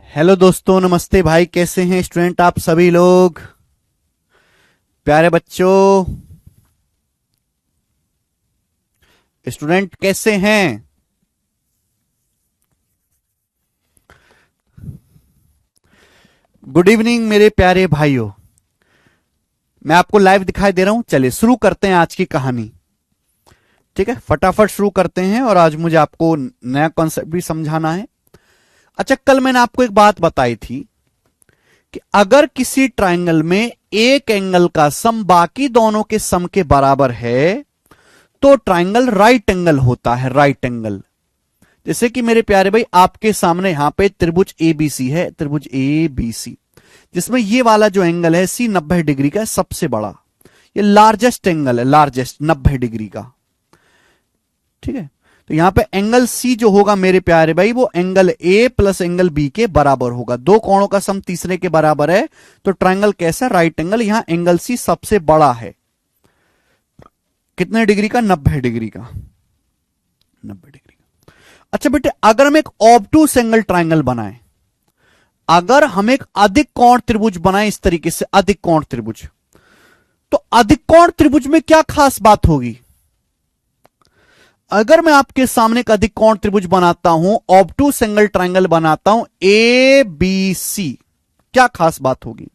Hello दोस्तों, नमस्ते भाई। कैसे हैं स्टूडेंट आप सभी लोग? प्यारे बच्चों, स्टूडेंट कैसे हैं? गुड इवनिंग मेरे प्यारे भाइयों। मैं आपको लाइव दिखाई दे रहा हूं। चलिए शुरू करते हैं आज की कहानी। ठीक है, फटाफट शुरू करते हैं। और आज मुझे आपको नया कॉन्सेप्ट भी समझाना है। अच्छा, कल मैंने आपको एक बात बताई थी कि अगर किसी ट्राइंगल में एक एंगल का सम बाकी दोनों के सम के बराबर है तो ट्राइंगल राइट एंगल होता है। राइट एंगल, जैसे कि मेरे प्यारे भाई आपके सामने यहां पे त्रिभुज एबीसी है, त्रिभुज एबीसी, जिसमें ये वाला जो एंगल है सी 90 डिग्री का है, सबसे बड़ा। ये लार्जेस्ट एंगल है, लार्जेस्ट 90 डिग्री का। ठीक है, तो यहां पे एंगल सी जो होगा मेरे प्यारे भाई, वो angle A plus angle B के बराबर होगा। दो कोणों का सम तीसरे के बराबर है तो ट्राइंगल कैसा? Right angle. यहां एंगल सी सबसे बड़ा है। कितने डिग्री का? 90 डिग्री का। 90 डिग्री का। अच्छा बेटे, अगर हम एक ऑब्टूस एंगल ट्राइंगल बनाएं, अगर हम एक अधिक कोण त्रिभुज बनाएं इस तरीके से, अधिक कोण त्रिभुज, तो अधिक कोण त्रिभुज में क्या खास बात होगी? अगर मैं आपके सामने एक अधिक कोण त्रिभुज बनाता हूं, ऑब्टूस एंगल ट्राइंगल बनाता हूं ए बी सी, क्या खास बात होगी?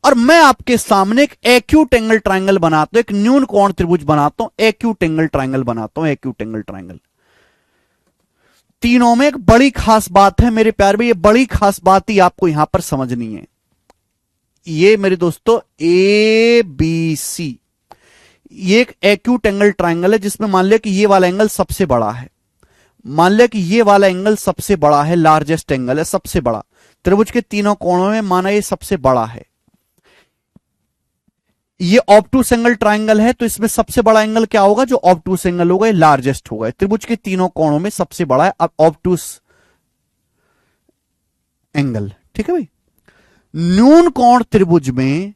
और मैं आपके सामने एक एक्यूट एंगल ट्राइंगल बनाता हूं, एक न्यून कोण त्रिभुज बनाता हूं, एक्यूट एंगल ट्राइंगल बनाता हूं, एक्यूट एंगल ट्राइंगल। तीनों में एक बड़ी खास बात है मेरे प्यारे भाई, ये बड़ी खास बात ही आपको यहां पर समझनी है। ये मेरे दोस्तों ए बी सी, ये एक एक्यूट एंगल ट्राइंगल है जिसमें मान लिया कि ये वाला एंगल सबसे बड़ा है। मान लिया कि ये वाला एंगल सबसे बड़ा है, लार्जेस्ट एंगल है, सबसे बड़ा। त्रिभुज के तीनों कोणों में माना ये सबसे बड़ा है। ये ऑब्टूस एंगल ट्राइंगल है तो इसमें सबसे बड़ा एंगल क्या होगा? जो ऑब्टूस एंगल होगा ये लार्जेस्ट होगा। त्रिभुज के तीनों कोणों में सबसे बड़ा है अब ऑब्टूस एंगल। ठीक है भाई। न्यून कोण त्रिभुज में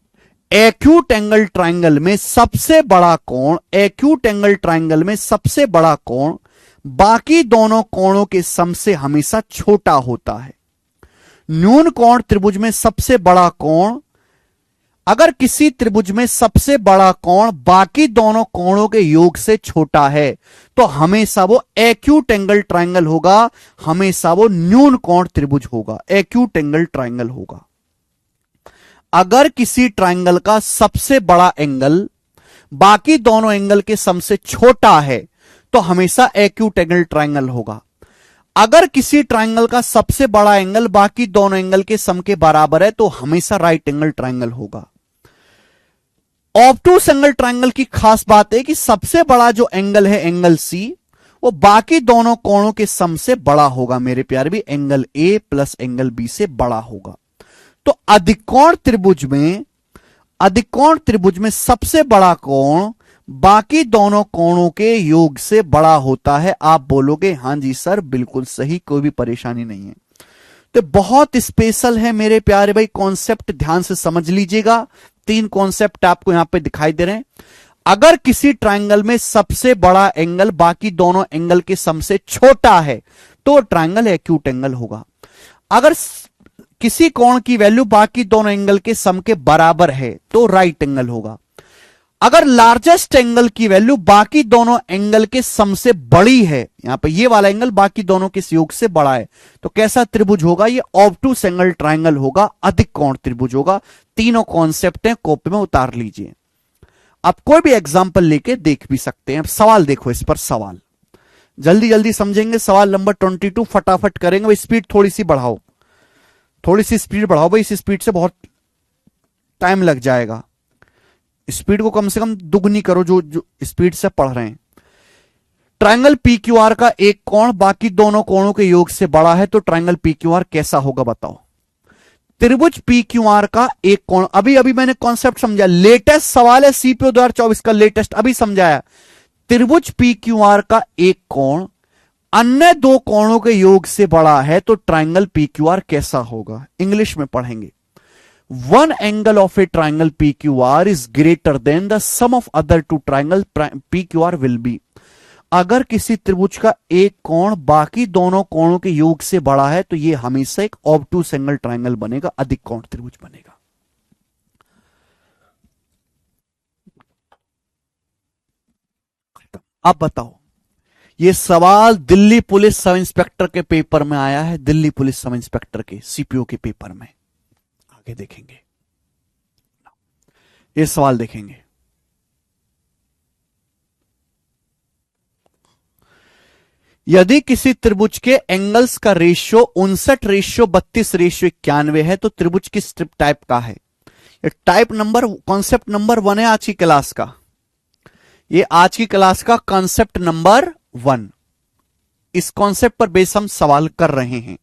एक्यूट एंगल ट्राइंगल में सबसे बड़ा कोण, एक्यूट एंगल ट्राइंगल में सबसे बड़ा कोण बाकी दोनों कोणों के सम से हमेशा छोटा होता है। न्यून कोण त्रिभुज में सबसे बड़ा कोण, अगर किसी त्रिभुज में सबसे बड़ा कोण बाकी दोनों कोणों के योग से छोटा है तो हमेशा वो एक्यूट एंगल ट्राइंगल होगा, हमेशा वो न्यून कोण त्रिभुज होगा, एक्यूट एंगल ट्राइंगल होगा। अगर किसी ट्राइंगल का सबसे बड़ा एंगल बाकी दोनों एंगल के सम से छोटा है तो हमेशा एक्यूट एंगल ट्राइंगल होगा। अगर किसी ट्राइंगल का सबसे बड़ा एंगल बाकी दोनों एंगल के सम के बराबर है तो हमेशा राइट एंगल ट्राइंगल होगा। ऑब्टूस एंगल ट्राइंगल की खास बात है कि सबसे बड़ा जो एंगल है एंगल सी, वो बाकी दोनों कोणों के सम से बड़ा होगा मेरे प्यारे भी, angle A plus angle B से बड़ा होगा। तो अधिकोण त्रिभुज में सबसे बड़ा कोण बाकी दोनों कोणों के योग से बड़ा होता है। आप बोलोगे हां जी सर, बिल्कुल सही, कोई भी परेशानी नहीं है। तो बहुत स्पेशल है मेरे प्यारे भाई कॉन्सेप्ट, ध्यान से समझ लीजिएगा। तीन कॉन्सेप्ट आपको यहां पे दिखाई दे रहे हैं। अगर किसी ट्राइंगल में सबसे बड़ा एंगल बाकी दोनों एंगल के सम से छोटा है तो ट्राइंगल एक्यूट एंगल होगा। अगर किसी कोण की वैल्यू बाकी दोनों एंगल के सम के बराबर है तो राइट एंगल होगा। अगर लार्जेस्ट एंगल की वैल्यू बाकी दोनों एंगल के सम से बड़ी है, यहां पे ये वाला एंगल बाकी दोनों के योग से बड़ा है, तो कैसा त्रिभुज होगा? ये ऑब्टूस एंगल ट्राइंगल होगा, अधिक कोण त्रिभुज होगा। तीनों कॉन्सेप्ट हैं, कॉपी में उतार लीजिए। आप कोई भी एग्जांपल लेके देख भी सकते हैं। सवाल देखो, इस पर सवाल जल्दी जल्दी समझेंगे। सवाल नंबर 22 फटाफट करेंगे। स्पीड थोड़ी सी बढ़ाओ, थोड़ी सी स्पीड बढ़ाओ भाई, इस स्पीड से बहुत टाइम लग जाएगा। स्पीड को कम से कम दुगनी करो जो स्पीड से पढ़ रहे हैं। ट्राइंगल पी क्यू आर का एक कोण बाकी दोनों कोणों के योग से बड़ा है तो ट्राइंगल पी क्यू आर कैसा होगा बताओ? त्रिभुज पी क्यू आर का एक कोण, अभी अभी मैंने कॉन्सेप्ट समझा, लेटेस्ट सवाल है सीपीओ 2024 का, लेटेस्ट अभी समझाया। त्रिभुज पी क्यू आर का एक कोण अन्य दो कोणों के योग से बड़ा है तो ट्राइंगल पी क्यू आर कैसा होगा? इंग्लिश में पढ़ेंगे। One angle of a triangle P Q R is greater than the sum of other two triangle P Q R will be. अगर किसी त्रिभुज का एक कोण बाकी दोनों कोणों के योग से बड़ा है तो यह हमेशा एक ऑब्टूस एंगल ट्रायंगल बनेगा, अधिक कोण त्रिभुज बनेगा। अब बताओ, यह सवाल दिल्ली पुलिस सब इंस्पेक्टर के पेपर में आया है, दिल्ली पुलिस सब इंस्पेक्टर के सीपीओ के पेपर में। आगे देखेंगे, यह सवाल देखेंगे। यदि किसी त्रिभुज के एंगल्स का रेशियो 59:32:91 है तो त्रिभुज किस टाइप का है? ये टाइप नंबर, कॉन्सेप्ट नंबर 1 है आज की क्लास का। ये आज की क्लास का कॉन्सेप्ट नंबर 1, इस कॉन्सेप्ट पर बेस हम सवाल कर रहे हैं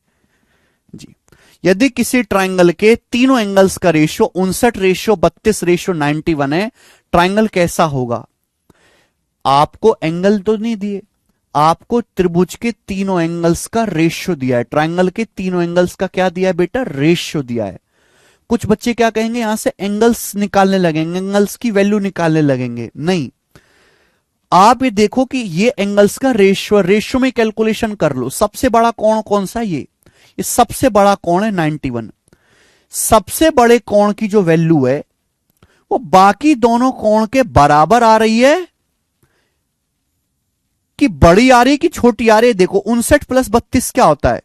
जी। यदि किसी ट्राइंगल के तीनों एंगल्स का रेशियो 59:32:91 है, ट्राइंगल कैसा होगा? आपको एंगल तो नहीं दिए, आपको त्रिभुज के तीनों एंगल्स का रेशियो दिया है। ट्राइंगल के तीनों एंगल्स का क्या दिया है बेटा? रेशियो दिया है। कुछ बच्चे क्या कहेंगे, यहां से एंगल्स निकालने लगेंगे, एंगल्स की वैल्यू निकालने लगेंगे। नहीं, आप ये देखो कि ये एंगल्स का रेशियो, रेशियो में कैलकुलेशन कर लो। सबसे बड़ा कोण कौन सा? ये सबसे बड़ा कोण है 91। सबसे बड़े कोण की जो वैल्यू है वो बाकी दोनों कोण के बराबर आ रही है कि बड़ी आ रही है कि छोटी आ रही है? देखो 59+32 क्या होता है?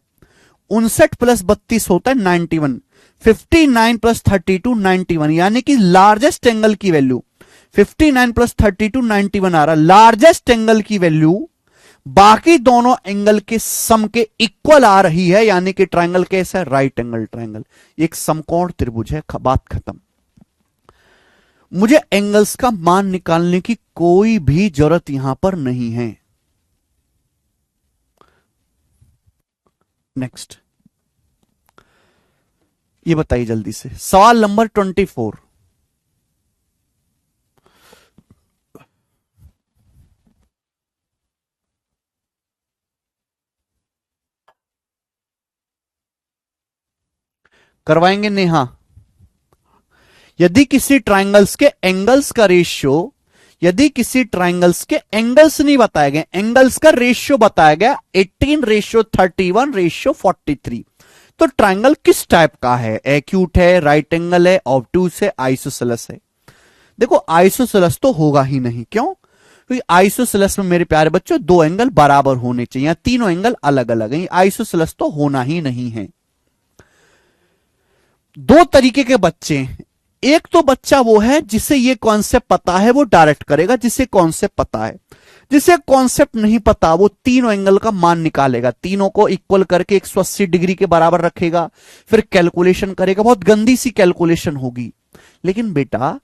59+32 होता है 91। 59+32 91, यानी कि लार्जेस्ट एंगल की वैल्यू 59+32 91 आ रहा। लार्जेस्ट एंगल की वैल्यू बाकी दोनों एंगल के सम के इक्वल आ रही है, यानी कि ट्रायंगल कैसा है? राइट एंगल ट्रायंगल, एक समकोण त्रिभुज है। बात खत्म। मुझे एंगल्स का मान निकालने की कोई भी जरूरत यहां पर नहीं है। नेक्स्ट, ये बताइए जल्दी से, सवाल नंबर 24। करवाएंगे नेहा? यदि किसी ट्राइंगल्स के एंगल्स का रेशियो, यदि किसी ट्राइंगल्स के एंगल्स नहीं बताए गए, एंगल्स का रेशियो बताया गया 18:31:43, तो ट्राइंगल किस टाइप का है? एक्यूट है, राइट एंगल है, ऑब्टूस है, आइसोसेलेस है? देखो आइसोसेलेस तो होगा ही नहीं। क्यों? क्योंकि आइसोसेलेस में मेरे प्यारे बच्चों दो एंगल बराबर होने चाहिए, तीनों एंगल अलग अलग हैं। आइसोसेलेस तो होना ही नहीं है। दो तरीके के बच्चे, एक तो बच्चा वो है जिसे ये कॉन्सेप्ट पता है, वो डायरेक्ट करेगा। जिसे कॉन्सेप्ट पता है, जिसे कॉन्सेप्ट नहीं पता, वो तीनों एंगल का मान निकालेगा, तीनों को इक्वल करके 180 डिग्री के बराबर रखेगा, फिर कैलकुलेशन करेगा। बहुत गंदी सी कैलकुलेशन होगी। लेकिन बेटा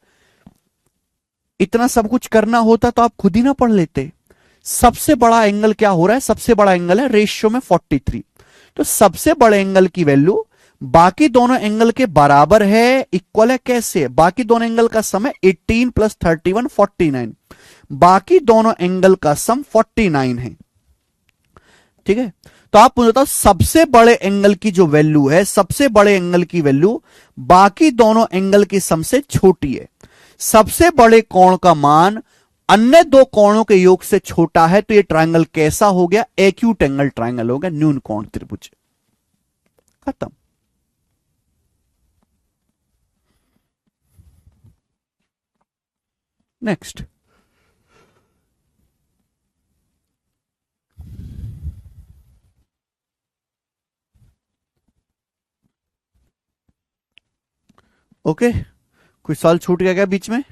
इतना सब कुछ करना होता तो आप खुद ही ना पढ़ लेते। सबसे बड़ा एंगल क्या हो रहा है? सबसे बड़ा एंगल है रेशियो में 43, तो सबसे बड़े एंगल की वैल्यू बाकी दोनों एंगल के बराबर है, इक्वल है। कैसे? बाकी दोनों एंगल का सम है 18 + 31 49, बाकी दोनों एंगल का सम 49 है। ठीक है, तो आप मुझे बताओ सबसे बड़े एंगल की जो वैल्यू है, सबसे बड़े एंगल की वैल्यू बाकी दोनों एंगल के सम से छोटी है। सबसे बड़े कोण का मान अन्य दो कोणों के योग से छोटा है, तो यह ट्रायंगल कैसा हो गया? एक्यूट एंगल ट्रायंगल हो गया, न्यून कोण त्रिभुज। खत्म। नेक्स्ट, ओके, कोई सवाल छूट गया क्या बीच में?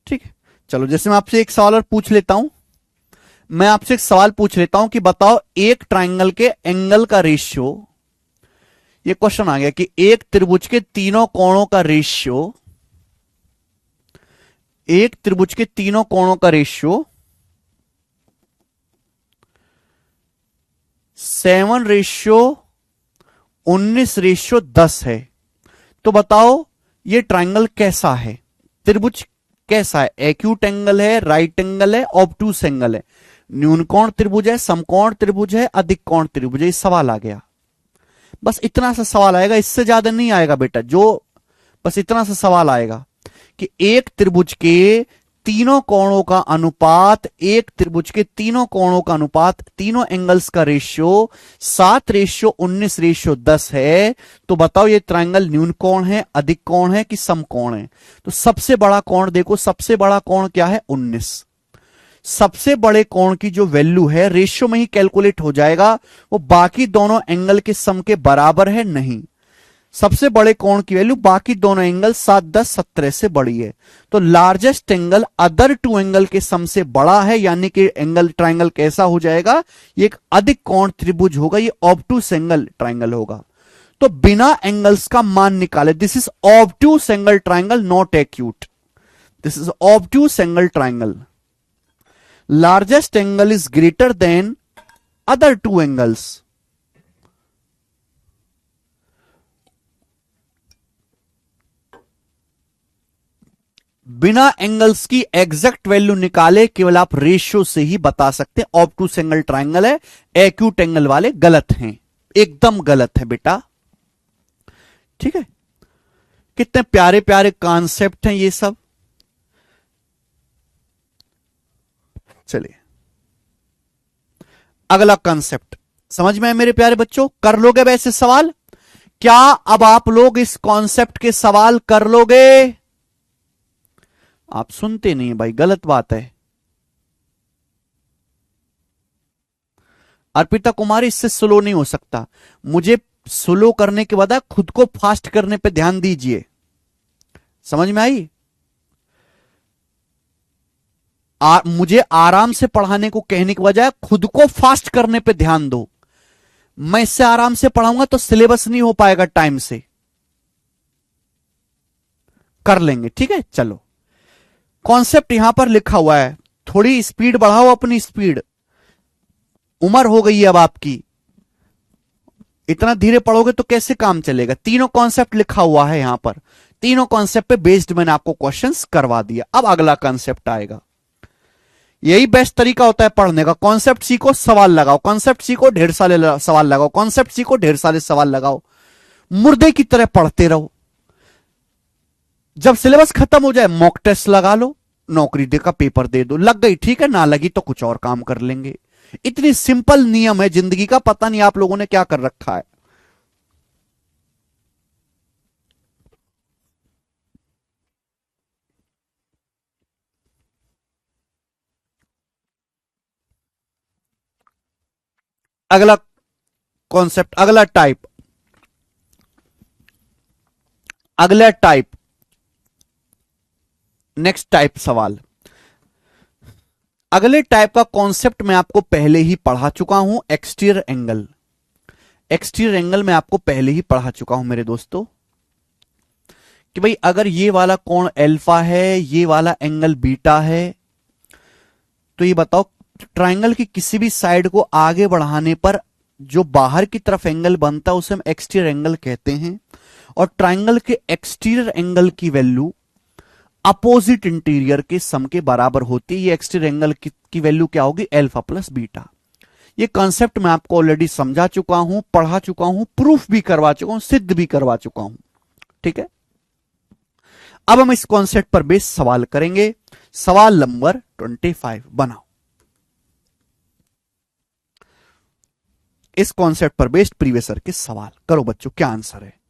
ठीक है, चलो जैसे मैं आपसे एक सवाल और पूछ लेता हूं, मैं आपसे एक सवाल पूछ लेता हूं कि बताओ एक ट्रायंगल के एंगल का रेशियो, ये क्वेश्चन आ गया कि एक त्रिभुज के तीनों कोणों का रेशियो, एक त्रिभुज के तीनों कोणों का रेशियो 7:19:10 है, तो बताओ ये ट्रायंगल कैसा है? त्रिभुज कैसा है? एक्यूट एंगल है, राइट एंगल है, ऑब्टूस एंगल है, न्यून कोण त्रिभुज है, समकोण त्रिभुज है, अधिक कोण त्रिभुज है? ये सवाल आ गया। बस इतना सा सवाल आएगा, इससे ज्यादा नहीं आएगा बेटा। जो बस इतना सा सवाल आएगा कि एक त्रिभुज के तीनों कोणों का अनुपात, एक त्रिभुज के तीनों कोणों का अनुपात, तीनों एंगल्स का रेशियो 7:19:10 है, तो बताओ ये ट्रायंगल न्यून कोण है, अधिक कोण है कि सम कोण है? तो सबसे बड़ा कोण देखो, सबसे बड़ा कोण क्या है? 19। सबसे बड़े कोण की जो वैल्यू है रेशियो में ही कैलकुलेट हो जाएगा, वो बाकी दोनों एंगल के सम के बराबर है नहीं। सबसे बड़े कोण की वैल्यू बाकी दोनों एंगल 7, 10, 17 से बड़ी है। तो largest angle other two angle के सम से बड़ा है, यानी कि एंगल ट्रायंगल कैसा हो जाएगा? ये एक अधिक कोण त्रिभुज होगा, ये ऑब्टूस एंगल ट्रायंगल होगा। तो बिना एंगल्स का मान निकाले, this is obtuse angle triangle, not acute. This is obtuse angle triangle. Largest angle is greater than other two angles. बिना एंगल्स की एग्जैक्ट वैल्यू निकाले केवल आप रेशियो से ही बता सकते हैं ऑब्टूस एंगल ट्रायंगल है। एक्यूट एंगल वाले गलत हैं, एकदम गलत है बेटा, ठीक है। कितने प्यारे प्यारे कॉन्सेप्ट हैं ये सब। चलिए अगला कॉन्सेप्ट समझ में है मेरे प्यारे बच्चों? कर लोगे वैसे सवाल? क्या अब आप लोग इस कॉन्सेप्ट के सवाल कर लोगे? आप सुनते नहीं भाई, गलत बात है। अर्पिता कुमारी इससे स्लो नहीं हो सकता, मुझे स्लो करने के बाद खुद को फास्ट करने पे ध्यान दीजिए। समझ में आई? मुझे आराम से पढ़ाने को कहने के बजाय खुद को फास्ट करने पे ध्यान दो। मैं इससे आराम से पढ़ाऊंगा तो सिलेबस नहीं हो पाएगा टाइम से। कर लेंगे, ठीक है। चलो कॉन्सेप्ट यहां पर लिखा हुआ है, थोड़ी स्पीड बढ़ाओ, अपनी स्पीड, उम्र हो गई है अब आपकी, इतना धीरे पढ़ोगे तो कैसे काम चलेगा। तीनों कॉन्सेप्ट लिखा हुआ है यहां पर, तीनों कॉन्सेप्ट पे बेस्ड मैंने आपको क्वेश्चंस करवा दिया। अब अगला कॉन्सेप्ट आएगा, यही बेस्ट तरीका होता है पढ़ने का। कॉन्सेप्ट सीखो, सवाल लगाओ, कॉन्सेप्ट सीखो, ढेर सारे सवाल लगाओ, कॉन्सेप्ट सीखो, ढेर सारे सवाल लगाओ, मुर्दे की तरह पढ़ते रहो। जब सिलेबस खत्म हो जाए मॉक टेस्ट लगा लो, नौकरी दे का पेपर दे दो, लग गई ठीक है, ना लगी तो कुछ और काम कर लेंगे। इतनी सिंपल नियम है जिंदगी का, पता नहीं आप लोगों ने क्या कर रखा है। अगला कॉन्सेप्ट, अगला टाइप, अगला टाइप, नेक्स्ट टाइप सवाल। अगले टाइप का कॉन्सेप्ट मैं आपको पहले ही पढ़ा चुका हूं, एक्सटीरियर एंगल। एक्सटीरियर एंगल मैं आपको पहले ही पढ़ा चुका हूं मेरे दोस्तों, कि भाई अगर ये वाला कोण अल्फा है, ये वाला एंगल बीटा है, तो ये बताओ ट्रायंगल की किसी भी साइड को आगे बढ़ाने पर जो बाहर की तरफ एंगल बनता है उसे हम एक्सटीरियर एंगल कहते हैं। और ट्रायंगल के एक्सटीरियर एंगल की वैल्यू अपोजिट इंटीरियर के सम के बराबर होती है। ये एक्सटीरियर एंगल की वैल्यू क्या होगी? Alpha plus beta. ये कॉन्सेप्ट मैं आपको ऑलरेडी समझा चुका हूं, पढ़ा चुका हूं, प्रूफ भी करवा चुका हूं, सिद्ध भी करवा चुका हूं, ठीक है। अब हम इस कॉन्सेप्ट पर बेस सवाल करेंगे। सवाल नंबर 25 बनाओ। इस कॉन्सेप्ट पर बेस्ड प्रीवियस ईयर के सवाल करो बच्चों, क्या आंसर है?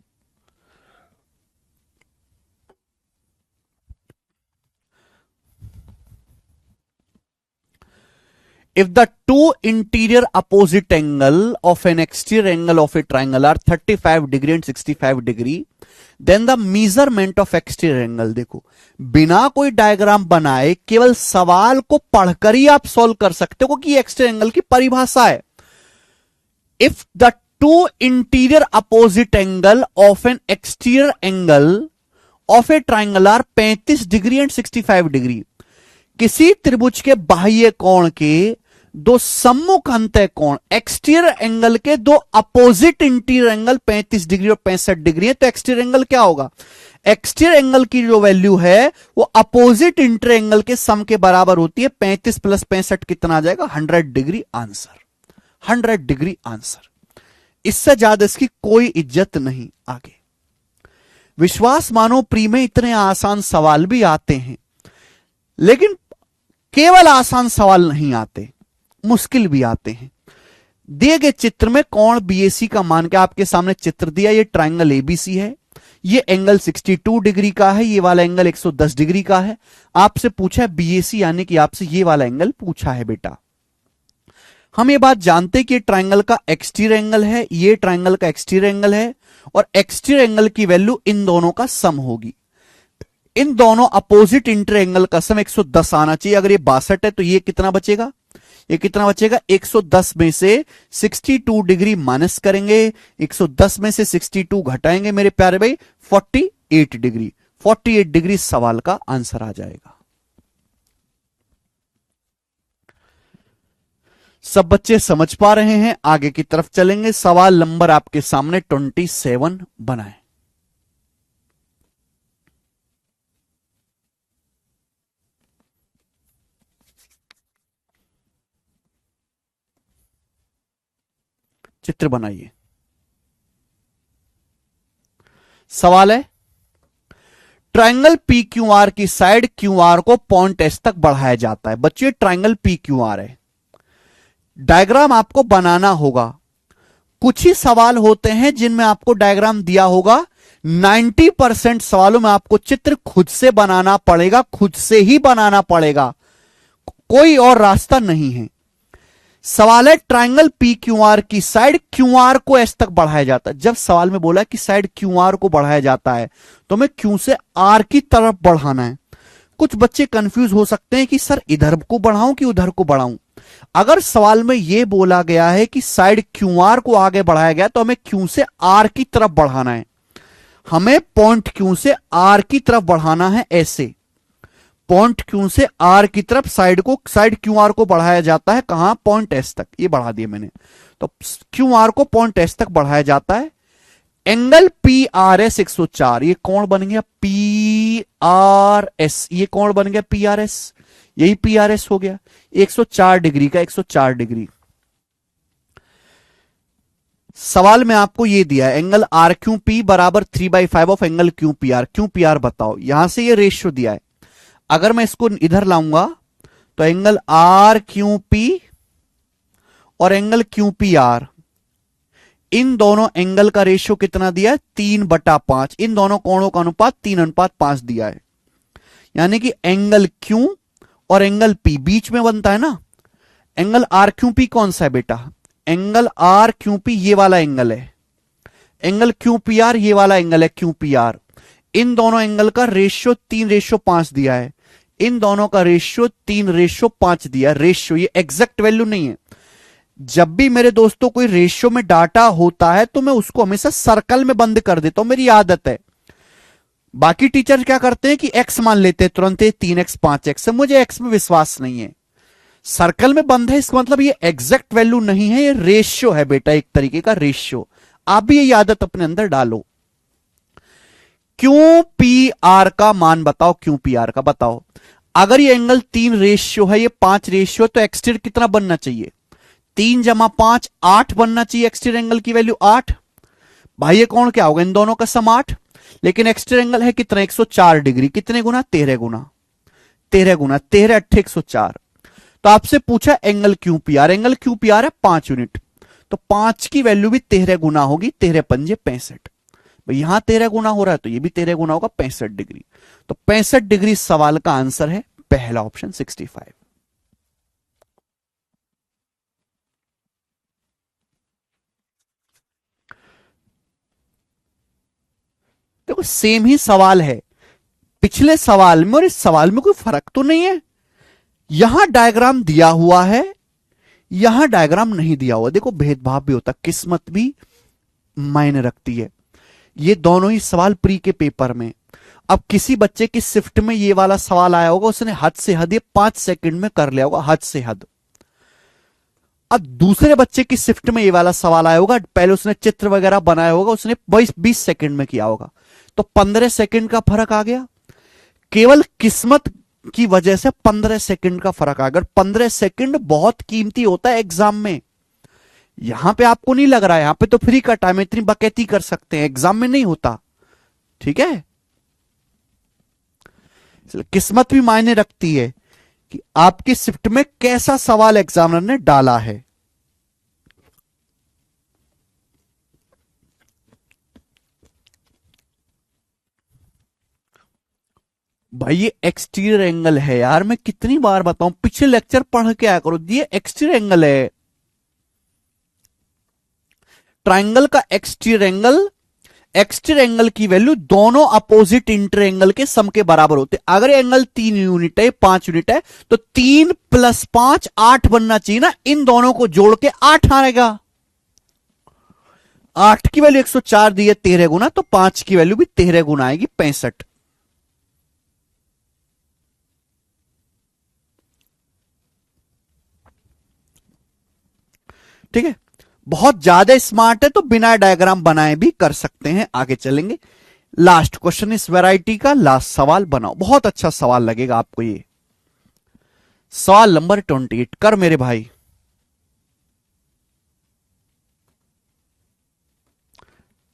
If the two interior opposite angle of an exterior angle of a triangle are 35 degree and 65 degree, then the measurement of exterior angle, देखो बिना कोई डायग्राम बनाए केवल सवाल को पढ़कर ही आप सॉल्व कर सकते हो कि एक्सटीरियर एंगल की परिभाषा है। If the two interior opposite angle of an exterior angle of a triangle are 35 degree and 65 degree, किसी त्रिभुज के बाह्य कोण के दो सम्मुख अंतः कोण एक्सटीरियर एंगल के दो अपोजिट इंटीरियर एंगल 35 डिग्री और 65 डिग्री है, तो एक्सटीरियर एंगल क्या होगा? एक्सटीरियर एंगल की जो वैल्यू है वो अपोजिट इंटीरियर एंगल के सम के बराबर होती है। 35 प्लस 65 कितना आ जाएगा? 100 डिग्री आंसर, 100 डिग्री आंसर। इससे ज्यादा इसकी कोई इज्जत नहीं आगे। विश्वास मानो प्री में इतने आसान सवाल भी आते हैं, लेकिन केवल आसान सवाल नहीं आते, मुश्किल भी आते हैं। दिए गए चित्र में कोण बीएसी का मान, क्या आपके सामने चित्र दिया, ये ट्राइंगल एबीसी है, ये एंगल 62 डिग्री का है, ये वाला एंगल 110 डिग्री का है। आपसे पूछा है बीएसी, यानी कि आपसे ये वाला एंगल पूछा है बेटा। हम ये बात जानते हैं कि ट्राइंगल का एक्सटीरियर एंगल है, ये ट्राइंगल का एक्सटीरियर एंगल है, और एक्सटीरियर एंगल की वैल्यू इन दोनों का सम होगी। इन दोनों अपोजिट इंटर एंगल का सम 110 आना चाहिए। अगर ये 62 है तो ये कितना बचेगा, ये कितना बचेगा, 110 में से 62 डिग्री माइनस करेंगे, 110 में से 62 घटाएंगे मेरे प्यारे भाई, 48 डिग्री। 48 डिग्री सवाल का आंसर आ जाएगा। सब बच्चे समझ पा रहे हैं? आगे की तरफ चलेंगे। सवाल नंबर आपके सामने 27 बनाए। चित्र बनाइए। सवाल है, ट्राइंगल पी क्यू आर की साइड क्यू आर को पॉइंट एस तक बढ़ाया जाता है। बच्चे ट्राइंगल पी क्यू आर है, डायग्राम आपको बनाना होगा। कुछ ही सवाल होते हैं जिनमें आपको डायग्राम दिया होगा, 90% सवालों में आपको चित्र खुद से बनाना पड़ेगा, खुद से ही बनाना पड़ेगा, कोई और रास्ता नहीं है। सवाल है, ट्राइंगल पी क्यू आर की साइड क्यू आर को एस तक बढ़ाया जाता है। जब सवाल में बोला कि साइड क्यू आर को बढ़ाया जाता है तो मैं क्यू से आर की तरफ बढ़ाना है। कुछ बच्चे कंफ्यूज हो सकते हैं कि सर इधर को बढ़ाऊं कि उधर को बढ़ाऊं। अगर सवाल में यह बोला गया है कि साइड क्यू आर को आगे बढ़ाया गया तो हमें क्यू से आर की तरफ बढ़ाना है। हमें पॉइंट क्यू से आर की तरफ बढ़ाना है। ऐसे पॉइंट क्यू से आर की तरफ साइड क्यू आर को बढ़ाया जाता है। कहां, पॉइंट एस तक। ये बढ़ा दिया मैंने, तो क्यू आर को पॉइंट एस तक बढ़ाया जाता है। एंगल पी आर एस 104, ये कोण बन गया पी आर एस, ये कोण बन गया पी आर एस, यही पी आर एस हो गया 104 डिग्री का, 104 डिग्री। सवाल में आपको ये दिया है, एंगल आर क्यू पी बराबर 3/5 of angle Q P are. Q P are बताओ। यहां से ये रेशियो दिया है, अगर मैं इसको इधर लाऊंगा तो एंगल आर क्यू पी और एंगल क्यू पी आर, इन दोनों एंगल का रेशियो कितना दिया है, 3/5। इन दोनों कोणों का अनुपात 3:5 दिया है। यानी कि एंगल क्यू और एंगल पी बीच में बनता है ना। एंगल आर क्यू पी कौन सा है बेटा, एंगल आर क्यू पी ये वाला एंगल है, एंगल क्यू पी आर ये वाला एंगल है क्यू पी आर। इन दोनों एंगल का रेशियो 3:5 दिया है। इन दोनों का रेशियो 3:5 दिया है। रेशियो, ये एग्जैक्ट वैल्यू नहीं है। जब भी मेरे दोस्तों कोई रेशियो में डाटा होता है तो मैं उसको हमेशा सर्कल में बंद कर देता हूं, मेरी आदत है। बाकी टीचर क्या करते हैं कि एक्स मान लेते हैं तुरंत, 3x 5x है। मुझे एक्स में विश्वास नहीं है। सर्कल में बंद है इसका मतलब ये एग्जैक्ट वैल्यू नहीं है, ये रेशियो है बेटा, एक तरीके का रेशियो। आप भी ये आदत अपने अंदर डालो। क्यू पी आर का मान बताओ, क्यू पी आर का बताओ। अगर ये एंगल 3 रेशियो है, ये 5 रेशियो, तो एक्सटीरियर कितना बनना चाहिए, 3 + 5 8 बनना चाहिए। एक्सटीरियर एंगल की वैल्यू 8। भाई ये कौन क्या होगा, इन दोनों का सम 8। लेकिन एक्सटीरियर एंगल है कितना, 104 डिग्री। कितने गुना, 13 गुना, 13 गुना 13 8 104। तो आपसे पूछा angle Q P are, angle Q P are है 5 यूनिट, तो 5 की वैल्यू भी 13 गुना होगी। 13 पंजे 65। भाई यहां 13 गुना हो रहा है तो ये भी 13 गुना होगा, 65 डिग्री। तो 65 डिग्री सवाल का आंसर है पहला ऑप्शन 65। देखो सेम ही सवाल है, पिछले सवाल में और इस सवाल में कोई फर्क तो नहीं है। यहां डायग्राम दिया हुआ है, यहां डायग्राम नहीं दिया हुआ। देखो भेदभाव भी होता, किस्मत भी मायने रखती है। ये दोनों ही सवाल प्री के पेपर में। अब किसी बच्चे की शिफ्ट में ये वाला सवाल आया होगा, उसने हद से हद ये 5 सेकंड में कर लिया होगा, हद से हद। अब दूसरे बच्चे की शिफ्ट में ये वाला सवाल आया होगा, पहले उसने चित्र वगैरह बनाया होगा, उसने 20 सेकंड में किया होगा, तो 15 सेकंड का फर्क आ गया। केवल किस्मत की वजह से 15 सेकंड का फर्क आ गया। 15 सेकंड बहुत कीमती होता है एग्जाम में। यहां पे आपको नहीं लग रहा है, यहां पे तो फ्री का टाइम है, इतनी बकैती कर सकते हैं, एग्जाम में नहीं होता। ठीक है, इसलिए किस्मत भी मायने रखती है कि आपकी शिफ्ट में कैसा सवाल एग्जामिनर ने डाला है। भाई ये एक्सटीरियर एंगल है यार, मैं कितनी बार बताऊं, पिछले लेक्चर पढ़ के आया करो, ये एक्सटीरियर एंगल है। ट्राइंगल का एक्सटीरियर एंगल की वैल्यू दोनों अपोजिट इंटर एंगल के सम के बराबर होते। अगर एंगल 3 यूनिट है, 5 यूनिट है, तो 3 + 5 8 बनना चाहिए ना, इन दोनों को जोड़ के 8 आएगा। 8 की वैल्यू 104 दी है 13 गुना, तो 5 की वैल्यू भी 13 गुना आएगी 65। ठीक है, बहुत ज्यादा स्मार्ट है तो बिना डायग्राम बनाए भी कर सकते हैं। आगे चलेंगे, लास्ट क्वेश्चन इस वैरायटी का, लास्ट सवाल बनाओ, बहुत अच्छा सवाल लगेगा आपको ये। सवाल नंबर 28 कर मेरे भाई।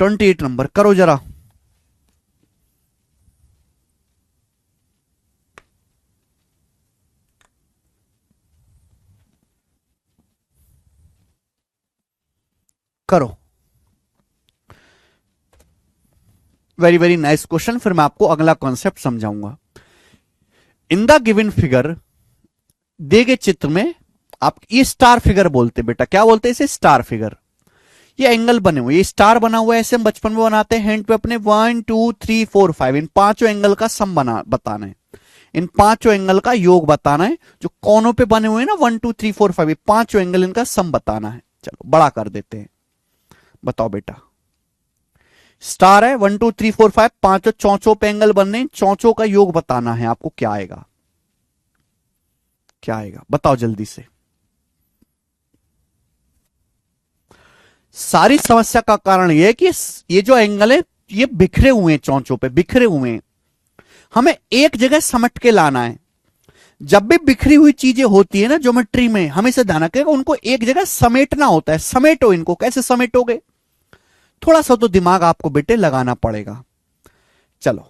28 नंबर करो जरा। करो। वेरी वेरी नाइस क्वेश्चन, फिर मैं आपको अगला कॉन्सेप्ट समझाऊंगा। इन द गिवन फिगर, दिए गए चित्र में, आप ये स्टार फिगर बोलते बेटा, क्या बोलते हैं इसे, स्टार फिगर। ये एंगल बने हुए, ये स्टार बना हुआ है, ऐसे हम बचपन में बनाते हैं हैंड पे अपने, 1 2 3 4 5, इन पांचों एंगल का सम बताना है, इन पांचों एंगल का योग बताना है। जो कोनों पे बने हुए हैं ना 1 2 3 4 5, पांचों एंगल इनका सम बताना है। चलो बड़ा कर देते हैं, बताओ बेटा। स्टार है, 1 2 3 4 5, पांचों चौचों पे एंगल बनने, चौचों का योग बताना है आपको। क्या आएगा, क्या आएगा बताओ जल्दी से। सारी समस्या का कारण यह है कि ये जो एंगल है ये बिखरे हुए हैं, चौचों पे बिखरे हुए हैं, हमें एक जगह समट के लाना है। जब भी बिखरी हुई चीजें होती है ना ज्योमेट्री में, हमें से ध्यान रखिएगा, उनको एक जगह समेटना होता है। समेटो इनको, कैसे समेटोगे, थोड़ा सा तो दिमाग आपको बेटे लगाना पड़ेगा। चलो,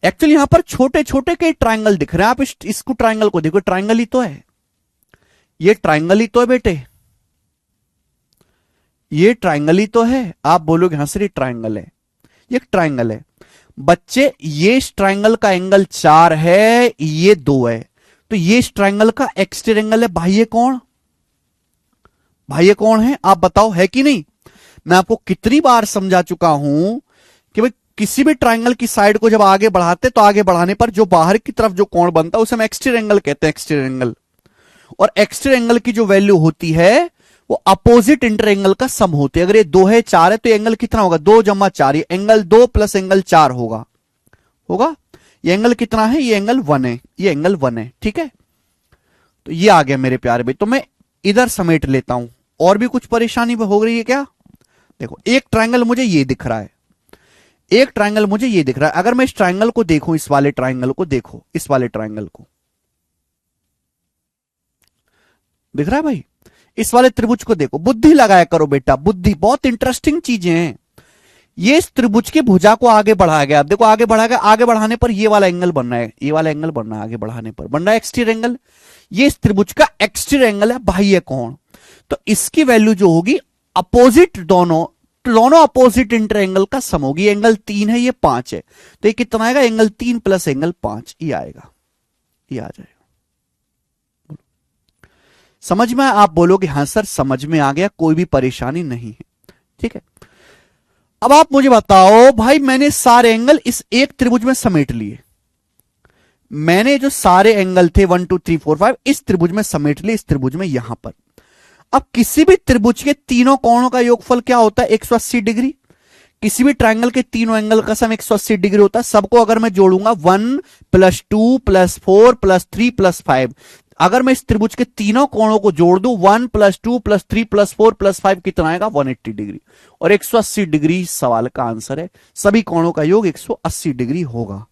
एक्चुअली यहां पर छोटे छोटे कई ट्राइंगल दिख रहे हैं, आप इसको ट्राइंगल को देखो, ट्राइंगल ही तो है, ये ट्राइंगल ही तो है बेटे, ये ट्राइंगल ही तो है। आप बोलोगे हाँ सर ये ट्राइंगल है, ये एक ट्राइंगल है बच्चे। ये इस ट्राइंगल का एंगल 4 है, ये 2 है, तो ये इस ट्राइंगल का एक्सटीरियर एंगल है। भाई ये कौन, भाई ये कौन है, आप बताओ, है कि नहीं। मैं आपको कितनी बार समझा चुका हूं कि भाई किसी भी ट्राइंगल की साइड को जब आगे बढ़ाते, तो आगे बढ़ाने पर जो बाहर की तरफ जो कोण बनता है उसे हम एक्सटीरियर एंगल कहते हैं, एक्सटीरियर एंगल। और एक्सटीरियर एंगल की जो वैल्यू होती है वो अपोजिट इंटर एंगल का सम होती है। अगर ये 2 है 4 है तो एंगल कितना होगा, 2 + 4, ये एंगल 2 + एंगल 4 होगा, होगा। ये एंगल कितना है, ये एंगल 1 है, ये एंगल 1 है, ठीक है। तो ये आ गया मेरे प्यारे भाई, तो मैं इधर समेट लेता हूं। और भी कुछ परेशानी हो रही है क्या, देखो एक ट्राइंगल मुझे ये दिख रहा है, एक ट्राइंगल मुझे ये दिख रहा है। अगर मैं इस ट्राइंगल को देखूं, इस वाले ट्राइंगल को देखो, इस वाले ट्राइंगल को दिख रहा है भाई, इस वाले त्रिभुज को देखो, बुद्धि लगाया करो बेटा, बुद्धि, बहुत इंटरेस्टिंग चीजें हैं। ये इस त्रिभुज की भुजा को आगे बढ़ाया गया, अब देखो आगे बढ़ाया गया, आगे बढ़ाने पर ये वाला एंगल बन रहा है, ये वाला एंगल बन रहा है, आगे बढ़ाने पर बन रहा है एक्सटीरियर एंगल। ये इस त्रिभुज का एक्सटीरियर एंगल है भाई, ये कौन, तो इसकी वैल्यू जो होगी अपोजिट, दोनों दोनों अपोजिट इंटर एंगल का सम होगी। एंगल 3 है, ये 5 है, तो ये कितना आएगा, एंगल 3 + एंगल 5, ये आएगा, ये आ जाएगा। समझ में, आप बोलोगे हाँ सर समझ में आ गया, कोई भी परेशानी नहीं है, ठीक है। अब आप मुझे बताओ भाई, मैंने सारे एंगल इस एक त्रिभुज में समेट लिए, मैंने जो सारे एंगल थे 1 2 3 4 5 इस त्रिभुज में समेट लिए, इस त्रिभुज में यहां पर। अब किसी भी त्रिभुज के तीनों कोणों का योगफल क्या होता है, 180 डिग्री। किसी भी ट्राइंगल के तीनों एंगल का सम 180 डिग्री होता है। सबको अगर मैं जोड़ूंगा 1 + 2 + 4 + 3 + 5, अगर मैं इस त्रिभुज के तीनों कोणों को जोड़ दूं, 1 + 2 + 3 + 4 + 5 कितना आएगा, 180 डिग्री। और 180 डिग्री सवाल का आंसर है, सभी कोणों का योग 180 डिग्री होगा।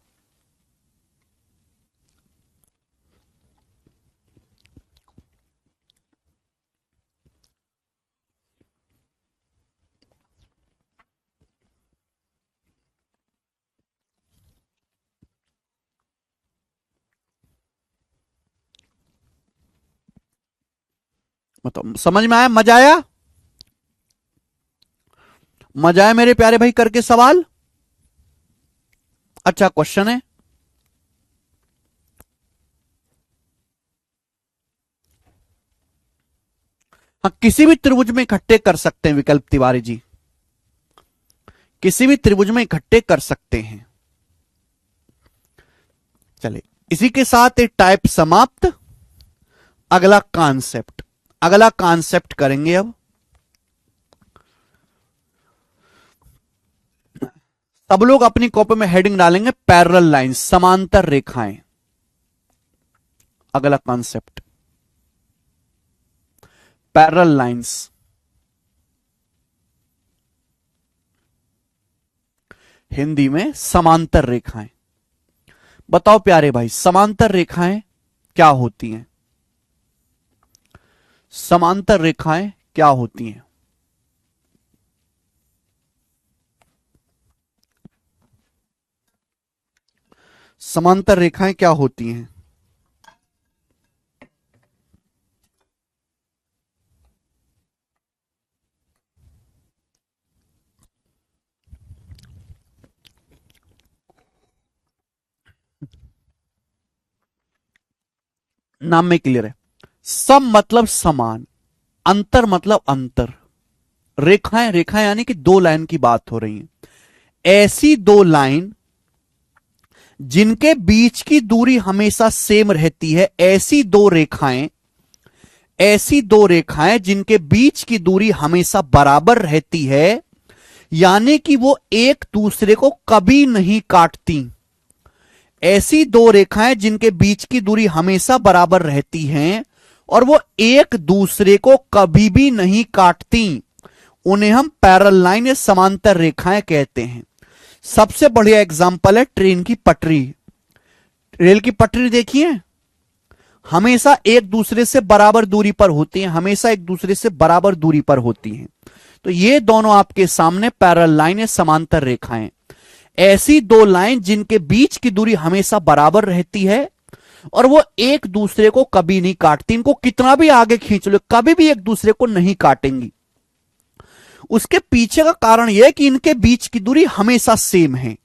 मतलब समझ में आया? मजा आया? मजा आया मेरे प्यारे भाई करके सवाल? अच्छा क्वेश्चन है। हाँ, किसी भी त्रिभुज में इकट्ठे कर सकते हैं विकल्प तिवारी जी, किसी भी त्रिभुज में इकट्ठे कर सकते हैं। चलिए इसी के साथ एक टाइप समाप्त। अगला कॉन्सेप्ट, अगला कॉन्सेप्ट करेंगे अब। सब लोग अपनी कॉपी में हेडिंग डालेंगे पैरेलल लाइंस, समांतर रेखाएं। अगला कॉन्सेप्ट पैरेलल लाइंस। हिंदी में समांतर रेखाएं। बताओ प्यारे भाई, समांतर रेखाएं क्या होती हैं? समांतर रेखाएं क्या होती हैं? समांतर रेखाएं क्या होती हैं? नाम में क्लियर है। सम मतलब समान, अंतर मतलब अंतर। रेखाएं, रेखाएं यानी कि दो लाइन की बात हो रही है। ऐसी दो लाइन जिनके बीच की दूरी हमेशा सेम रहती है, ऐसी दो रेखाएं, ऐसी दो रेखाएं जिनके बीच की दूरी हमेशा बराबर रहती है, यानी कि वो एक दूसरे को कभी नहीं काटती। ऐसी दो रेखाएं जिनके बीच की दूरी हमेशा बराबर रहती हैं और वो एक दूसरे को कभी भी नहीं काटती, उन्हें हम पैरेलल लाइन या समांतर रेखाएं कहते हैं। सबसे बढ़िया एग्जांपल है ट्रेन की पटरी। रेल की पटरी देखिए, हमेशा एक दूसरे से बराबर दूरी पर होती हैं, हमेशा एक दूसरे से बराबर दूरी पर होती हैं। तो ये दोनों आपके सामने पैरेलल लाइन या समांतर रेखाएं। ऐसी दो लाइन जिनके बीच की दूरी हमेशा बराबर रहती है और वो एक दूसरे को कभी नहीं काटती। इनको कितना भी आगे खींच लो, कभी भी एक दूसरे को नहीं काटेंगी। उसके पीछे का कारण यह है कि इनके बीच की दूरी हमेशा सेम है।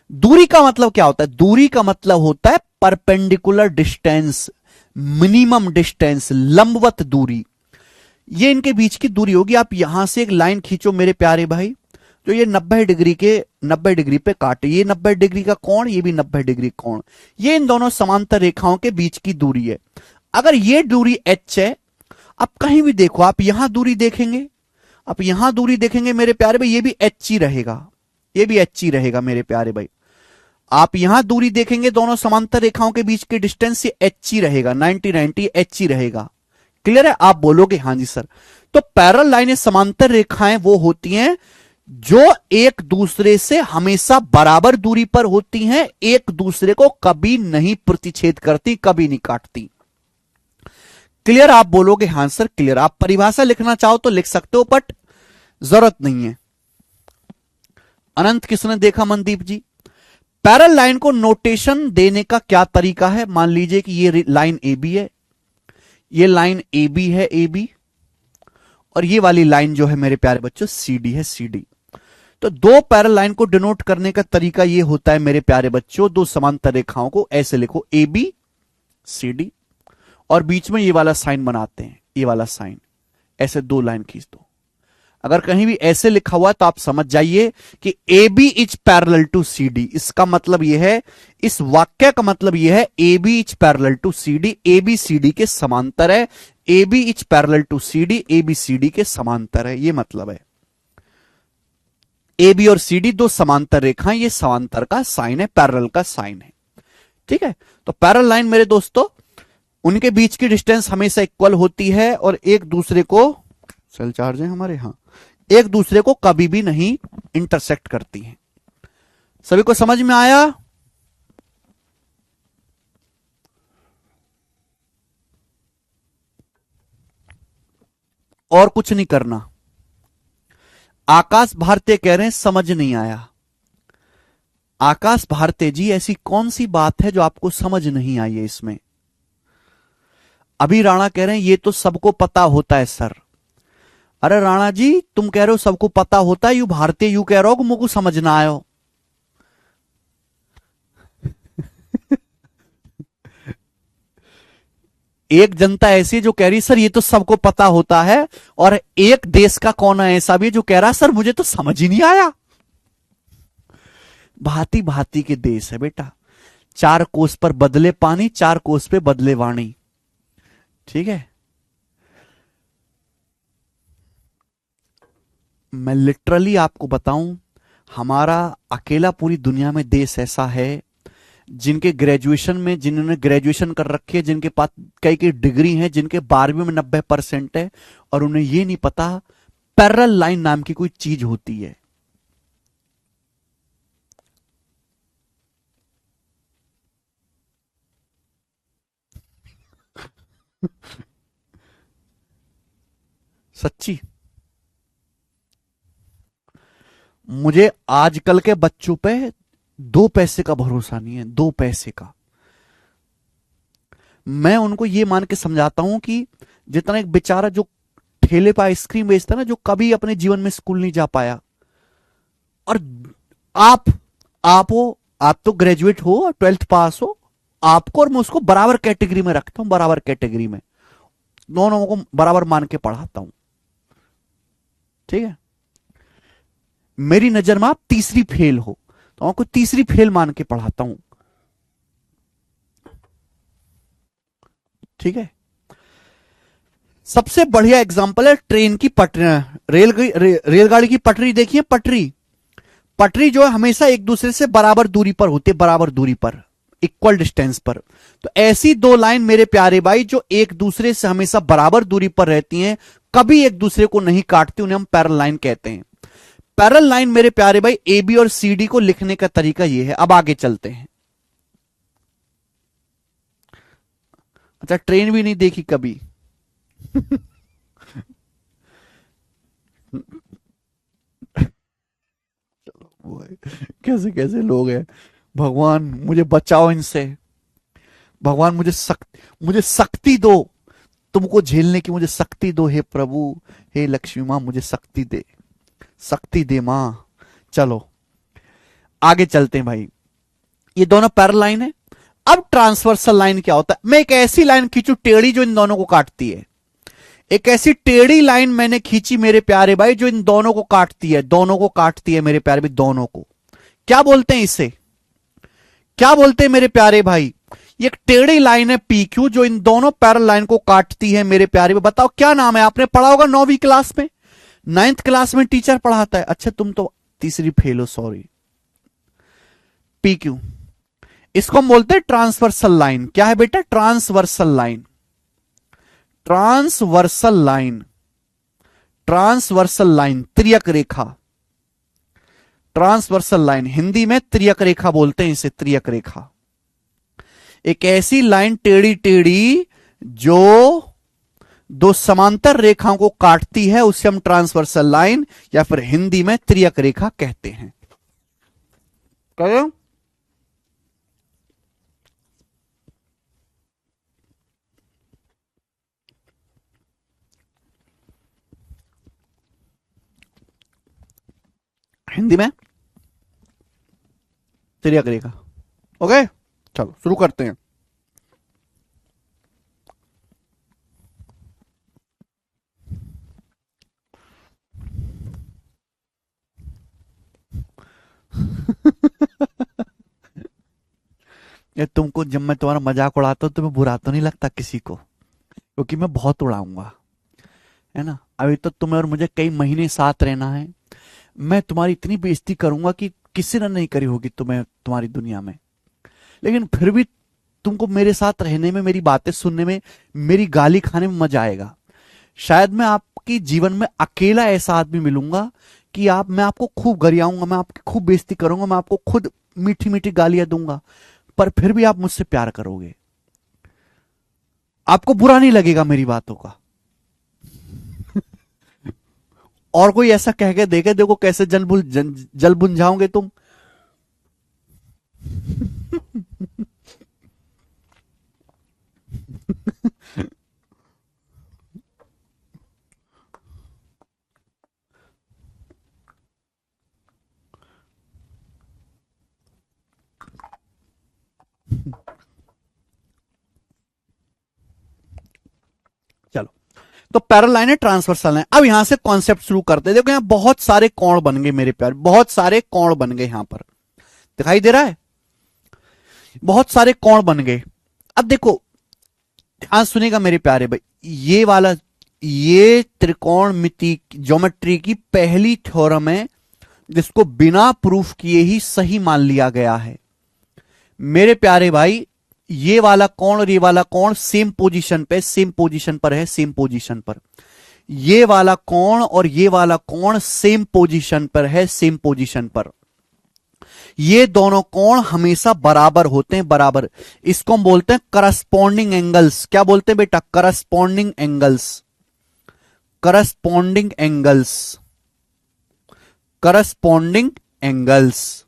दूरी का मतलब क्या होता है? दूरी का मतलब होता है परपेंडिकुलर डिस्टेंस, मिनिमम डिस्टेंस, लंबवत दूरी। ये इनके बीच की दूरी होगी। आप यहां से एक लाइन खींचो मेरे प्यारे भाई, तो ये 90 डिग्री के 90 डिग्री पे काटे, ये 90 डिग्री का कोण, ये भी 90 डिग्री कोण। ये इन दोनों समांतर रेखाओं के बीच की दूरी है। अगर ये दूरी h है, आप कहीं भी देखो, आप यहां दूरी देखेंगे, आप यहां दूरी देखेंगे मेरे प्यारे भाई, ये भी h ही रहेगा, ये भी h ही रहेगा मेरे प्यारे भाई। आप यहां दूरी देखेंगे, दोनों समांतर रेखाओं के बीच के डिस्टेंस ये h ही रहेगा, 90-90 h ही रहेगा। क्लियर है? आप बोलोगे हाँ जी सर। तो पैरेलल लाइन समांतर रेखाएं वो होती हैं जो एक दूसरे से हमेशा बराबर दूरी पर होती हैं, एक दूसरे को कभी नहीं प्रतिच्छेद करती, कभी नहीं काटती। क्लियर? आप बोलोगे हां सर क्लियर। आप परिभाषा लिखना चाहो तो लिख सकते हो, बट जरूरत नहीं है। अनंत किसने देखा? मनदीप जी। पैरेलल लाइन को नोटेशन देने का क्या तरीका है? मान लीजिए कि ये लाइन ए बी है, ये लाइन ए बी है, ए बी, और ये वाली लाइन जो है मेरे प्यारे बच्चों सी डी है, सी डी। तो दो पैरेलल लाइन को डिनोट करने का तरीका ये होता है मेरे प्यारे बच्चों, दो समांतर रेखाओं को ऐसे लिखो, ए बी सी डी, और बीच में ये वाला साइन बनाते हैं, ये वाला साइन, ऐसे दो लाइन खींच दो। अगर कहीं भी ऐसे लिखा हुआ तो आप समझ जाइए कि A B is parallel to C D. इसका मतलब यह है, इस वाक्य का मतलब यह है A B is parallel to C D, A B C D के समांतर है। A B is parallel to C D, A B C D के समांतर है, यह मतलब है। ए बी और सी डी दो समांतर रेखाएं, ये समांतर का साइन है, पैरेलल का साइन है। ठीक है? तो पैरेलल लाइन मेरे दोस्तों, उनके बीच की डिस्टेंस हमेशा इक्वल होती है और एक दूसरे को, सेल चार्ज है हमारे, हाँ, एक दूसरे को कभी भी नहीं इंटरसेक्ट करती हैं। सभी को समझ में आया? और कुछ नहीं करना। आकाश भारती कह रहे हैं समझ नहीं आया। आकाश भारती जी, ऐसी कौन सी बात है जो आपको समझ नहीं आई है इसमें? अभी राणा कह रहे हैं ये तो सबको पता होता है सर। अरे राणा जी, तुम कह रहे हो सबको पता होता है, यू भारतीय यू कह रहे हो कि मुझको समझ ना आयो। एक जनता ऐसी है जो कह रही सर ये तो सबको पता होता है, और एक देश का कौन है ऐसा भी जो कह रहा सर मुझे तो समझ ही नहीं आया। भांति भांति के देश है बेटा। चार कोस पर बदले पानी, चार कोस पे बदले वाणी। ठीक है। मैं लिटरली आपको बताऊं, हमारा अकेला पूरी दुनिया में देश ऐसा है जिनके ग्रेजुएशन में, जिन्होंने ग्रेजुएशन कर रखी है, जिनके पास कई कई डिग्री हैं, जिनके 12वीं में 90% है, और उन्हें यह नहीं पता पैरेलल लाइन नाम की कोई चीज होती है। सच्ची। मुझे आजकल के बच्चों पे 2 पैसे का भरोसा नहीं है, 2 पैसे का। मैं उनको ये मान के समझाता हूं कि जितना एक बेचारा जो ठेले पर आइसक्रीम बेचता ना, जो कभी अपने जीवन में स्कूल नहीं जा पाया, और आप आप हो, आप तो ग्रेजुएट हो, 12th पास हो, आपको और मैं उसको बराबर कैटेगरी में रखता हूं, बराबर कैटेगरी में, दोनों को बराबर मान के पढ़ाता हूं। ठीक है। मेरी नजर में आप तीसरी फेल हो तो आपको तीसरी फेल मान के पढ़ाता हूं। ठीक है। सबसे बढ़िया एग्जांपल है ट्रेन की पटरी, रेलगाड़ी की पटरी देखिए, पटरी पटरी जो है हमेशा एक दूसरे से बराबर दूरी पर होती है, बराबर दूरी पर, इक्वल डिस्टेंस पर। तो ऐसी दो लाइन मेरे प्यारे भाई जो एक दूसरे से हमेशा बराबर दूरी पर रहती हैं, कभी एक दूसरे को नहीं काटती, उन्हें हम पैरेलल लाइन कहते हैं। पैरेलल लाइन मेरे प्यारे भाई ए बी और सी डी को लिखने का तरीका यह है। अब आगे चलते हैं। अच्छा, ट्रेन भी नहीं देखी कभी? कैसे कैसे लोग हैं। भगवान मुझे बचाओ इनसे। भगवान मुझे शक्ति दो, तुमको झेलने की मुझे शक्ति दो हे प्रभु। हे लक्ष्मी मां मुझे शक्ति दे, शक्ति दे मां। चलो आगे चलते हैं भाई। ये दोनों पैरेलल लाइन है। अब ट्रांसवर्सल लाइन क्या होता है? मैं एक ऐसी लाइन खींचू टेढ़ी जो इन दोनों को काटती है। एक ऐसी टेढ़ी लाइन मैंने खींची मेरे प्यारे भाई जो इन दोनों को काटती है, दोनों को काटती है मेरे प्यारे भाई, दोनों को। क्या बोलते हैं इसे? क्या बोलते हैं मेरे प्यारे भाई? ये एक टेढ़ी लाइन है पी क्यू जो इन दोनों पैरेलल लाइन को काटती है मेरे प्यारे भाई। बताओ क्या नाम है? आपने पढ़ा होगा 9वीं क्लास में, 9th क्लास में टीचर पढ़ाता है। अच्छा तुम तो तीसरी फेल हो, सॉरी। पी क्यू, इसको हम बोलते हैं ट्रांसवर्सल लाइन। क्या है बेटा? Transversal line. Transversal line, transversal line, त्रियक रेखा। ट्रांसवर्सल लाइन हिंदी में त्रियक रेखा बोलते हैं इसे, त्रियक रेखा। एक ऐसी लाइन टेढ़ी टेढ़ी जो दो समांतर रेखाओं को काटती है, उसे हम ट्रांसवर्सल लाइन या फिर हिंदी में त्रियक रेखा कहते हैं। कहो हिंदी में त्रियक रेखा। ओके चलो शुरू करते हैं। ये तुमको जब मैं तुम्हारा मजाक उड़ाता हूं तुम्हें बुरा तो नहीं लगता किसी को? क्योंकि मैं बहुत उड़ाऊंगा, है ना। अभी तो तुम्हें और मुझे कई महीने साथ रहना है। मैं तुम्हारी इतनी बेइज्जती करूंगा कि किसी ने नहीं करी होगी तुम्हें तुम्हारी दुनिया में। लेकिन फिर भी तुमको मेरे साथ रहने में, मेरी बातें सुनने में, मेरी गाली खाने में मजा आएगा। शायद मैं आपके जीवन में अकेला ऐसा आदमी मिलूंगा कि मैं आपको खूब गरियाऊंगा, मैं आपकी खूब बेइज्जती करूंगा, मैं आपको खुद मीठी मीठी गालियां दूंगा, पर फिर भी आप मुझसे प्यार करोगे। आपको बुरा नहीं लगेगा मेरी बातों का। और कोई ऐसा कह के देखे, देखो कैसे जल बुझाओगे तुम। तो पैरेलल लाइन है, ट्रांसवर्सल लाइन। अब यहां से कॉन्सेप्ट शुरू करते हैं। देखो यहां बहुत सारे कोण बन गए मेरे प्यारे, बहुत सारे कोण बन गए, यहां पर दिखाई दे रहा है, बहुत सारे कोण बन गए। अब देखो ध्यान सुनेगा मेरे प्यारे भाई, ये वाला, ये त्रिकोणमिति ज्योमेट्री की पहली थ्योरम है जिसको बिना प्रूफ किए ही सही मान लिया गया है मेरे प्यारे भाई। ये वाला कोण और ये वाला कोण सेम पोजीशन पे, सेम पोजीशन पर है, सेम पोजीशन पर। ये वाला कोण और ये वाला कोण सेम पोजीशन पर है, सेम पोजीशन पर। ये दोनों कोण हमेशा बराबर होते हैं, बराबर। इसको हम बोलते हैं करस्पॉन्डिंग एंगल्स। क्या बोलते हैं बेटा? Corresponding angles, corresponding angles, corresponding angles.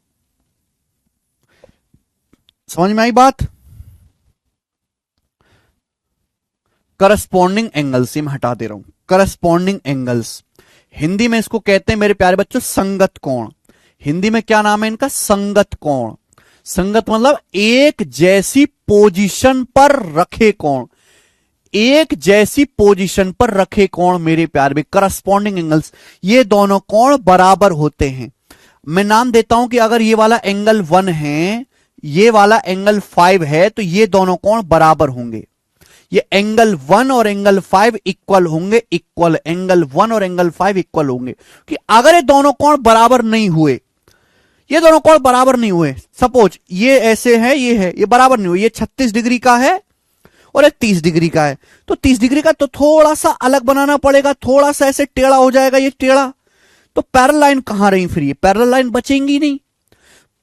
समझ में आई बात? करस्पॉन्डिंग एंगल्स, ये मैं हटा दे रहा हूं, करस्पॉन्डिंग एंगल्स। हिंदी में इसको कहते हैं मेरे प्यारे बच्चों संगत कोण। हिंदी में क्या नाम है इनका? संगत कोण। संगत मतलब एक जैसी पोजीशन पर रखे कोण, एक जैसी पोजीशन पर रखे कोण मेरे प्यारे में, करस्पॉन्डिंग एंगल्स। ये दोनों कोण बराबर होते हैं। मैं नाम देता हूं कि अगर ये वाला एंगल 1 है, ये वाला एंगल 5 है, तो ये दोनों कोण बराबर होंगे। ये एंगल 1 और एंगल 5 इक्वल होंगे, इक्वल। एंगल 1 और एंगल 5 इक्वल होंगे। कि अगर ये दोनों कोण बराबर नहीं हुए, ये दोनों कोण बराबर नहीं हुए, सपोज ये ऐसे है, ये बराबर नहीं हुए, ये 36 डिग्री का है और ये 30 डिग्री का है, तो 30 डिग्री का तो थोड़ा सा अलग बनाना पड़ेगा, थोड़ा सा ऐसे टेढ़ा हो जाएगा, ये टेढ़ा। तो पैरेलल लाइन कहां रही फिर? ये पैरेलल लाइन बचेंगी नहीं।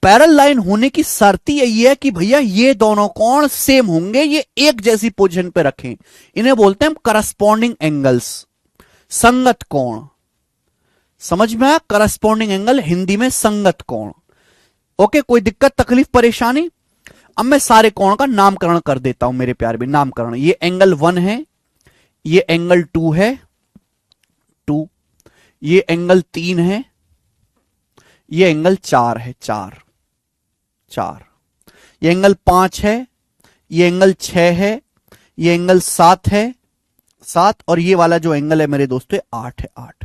पैरेलल लाइन होने की शर्त यही है कि भैया ये दोनों कोण सेम होंगे, ये एक जैसी पोजीशन पे रखें। इन्हें बोलते हैं करस्पॉन्डिंग एंगल्स, संगत कोण। समझ में आया? करस्पॉन्डिंग एंगल हिंदी में संगत कोण। ओके, कोई दिक्कत तकलीफ परेशानी? अब मैं सारे कोण का नामकरण कर देता हूं मेरे प्यारे भी। नामकरण, ये एंगल 1 है, ये एंगल 2 है, 2, ये एंगल 3 है, ये एंगल 4 है, 4, 4, ये एंगल 5 है, ये एंगल 6 है, ये एंगल 7 है, 7, और ये वाला जो एंगल है मेरे दोस्तों 8 है, 8।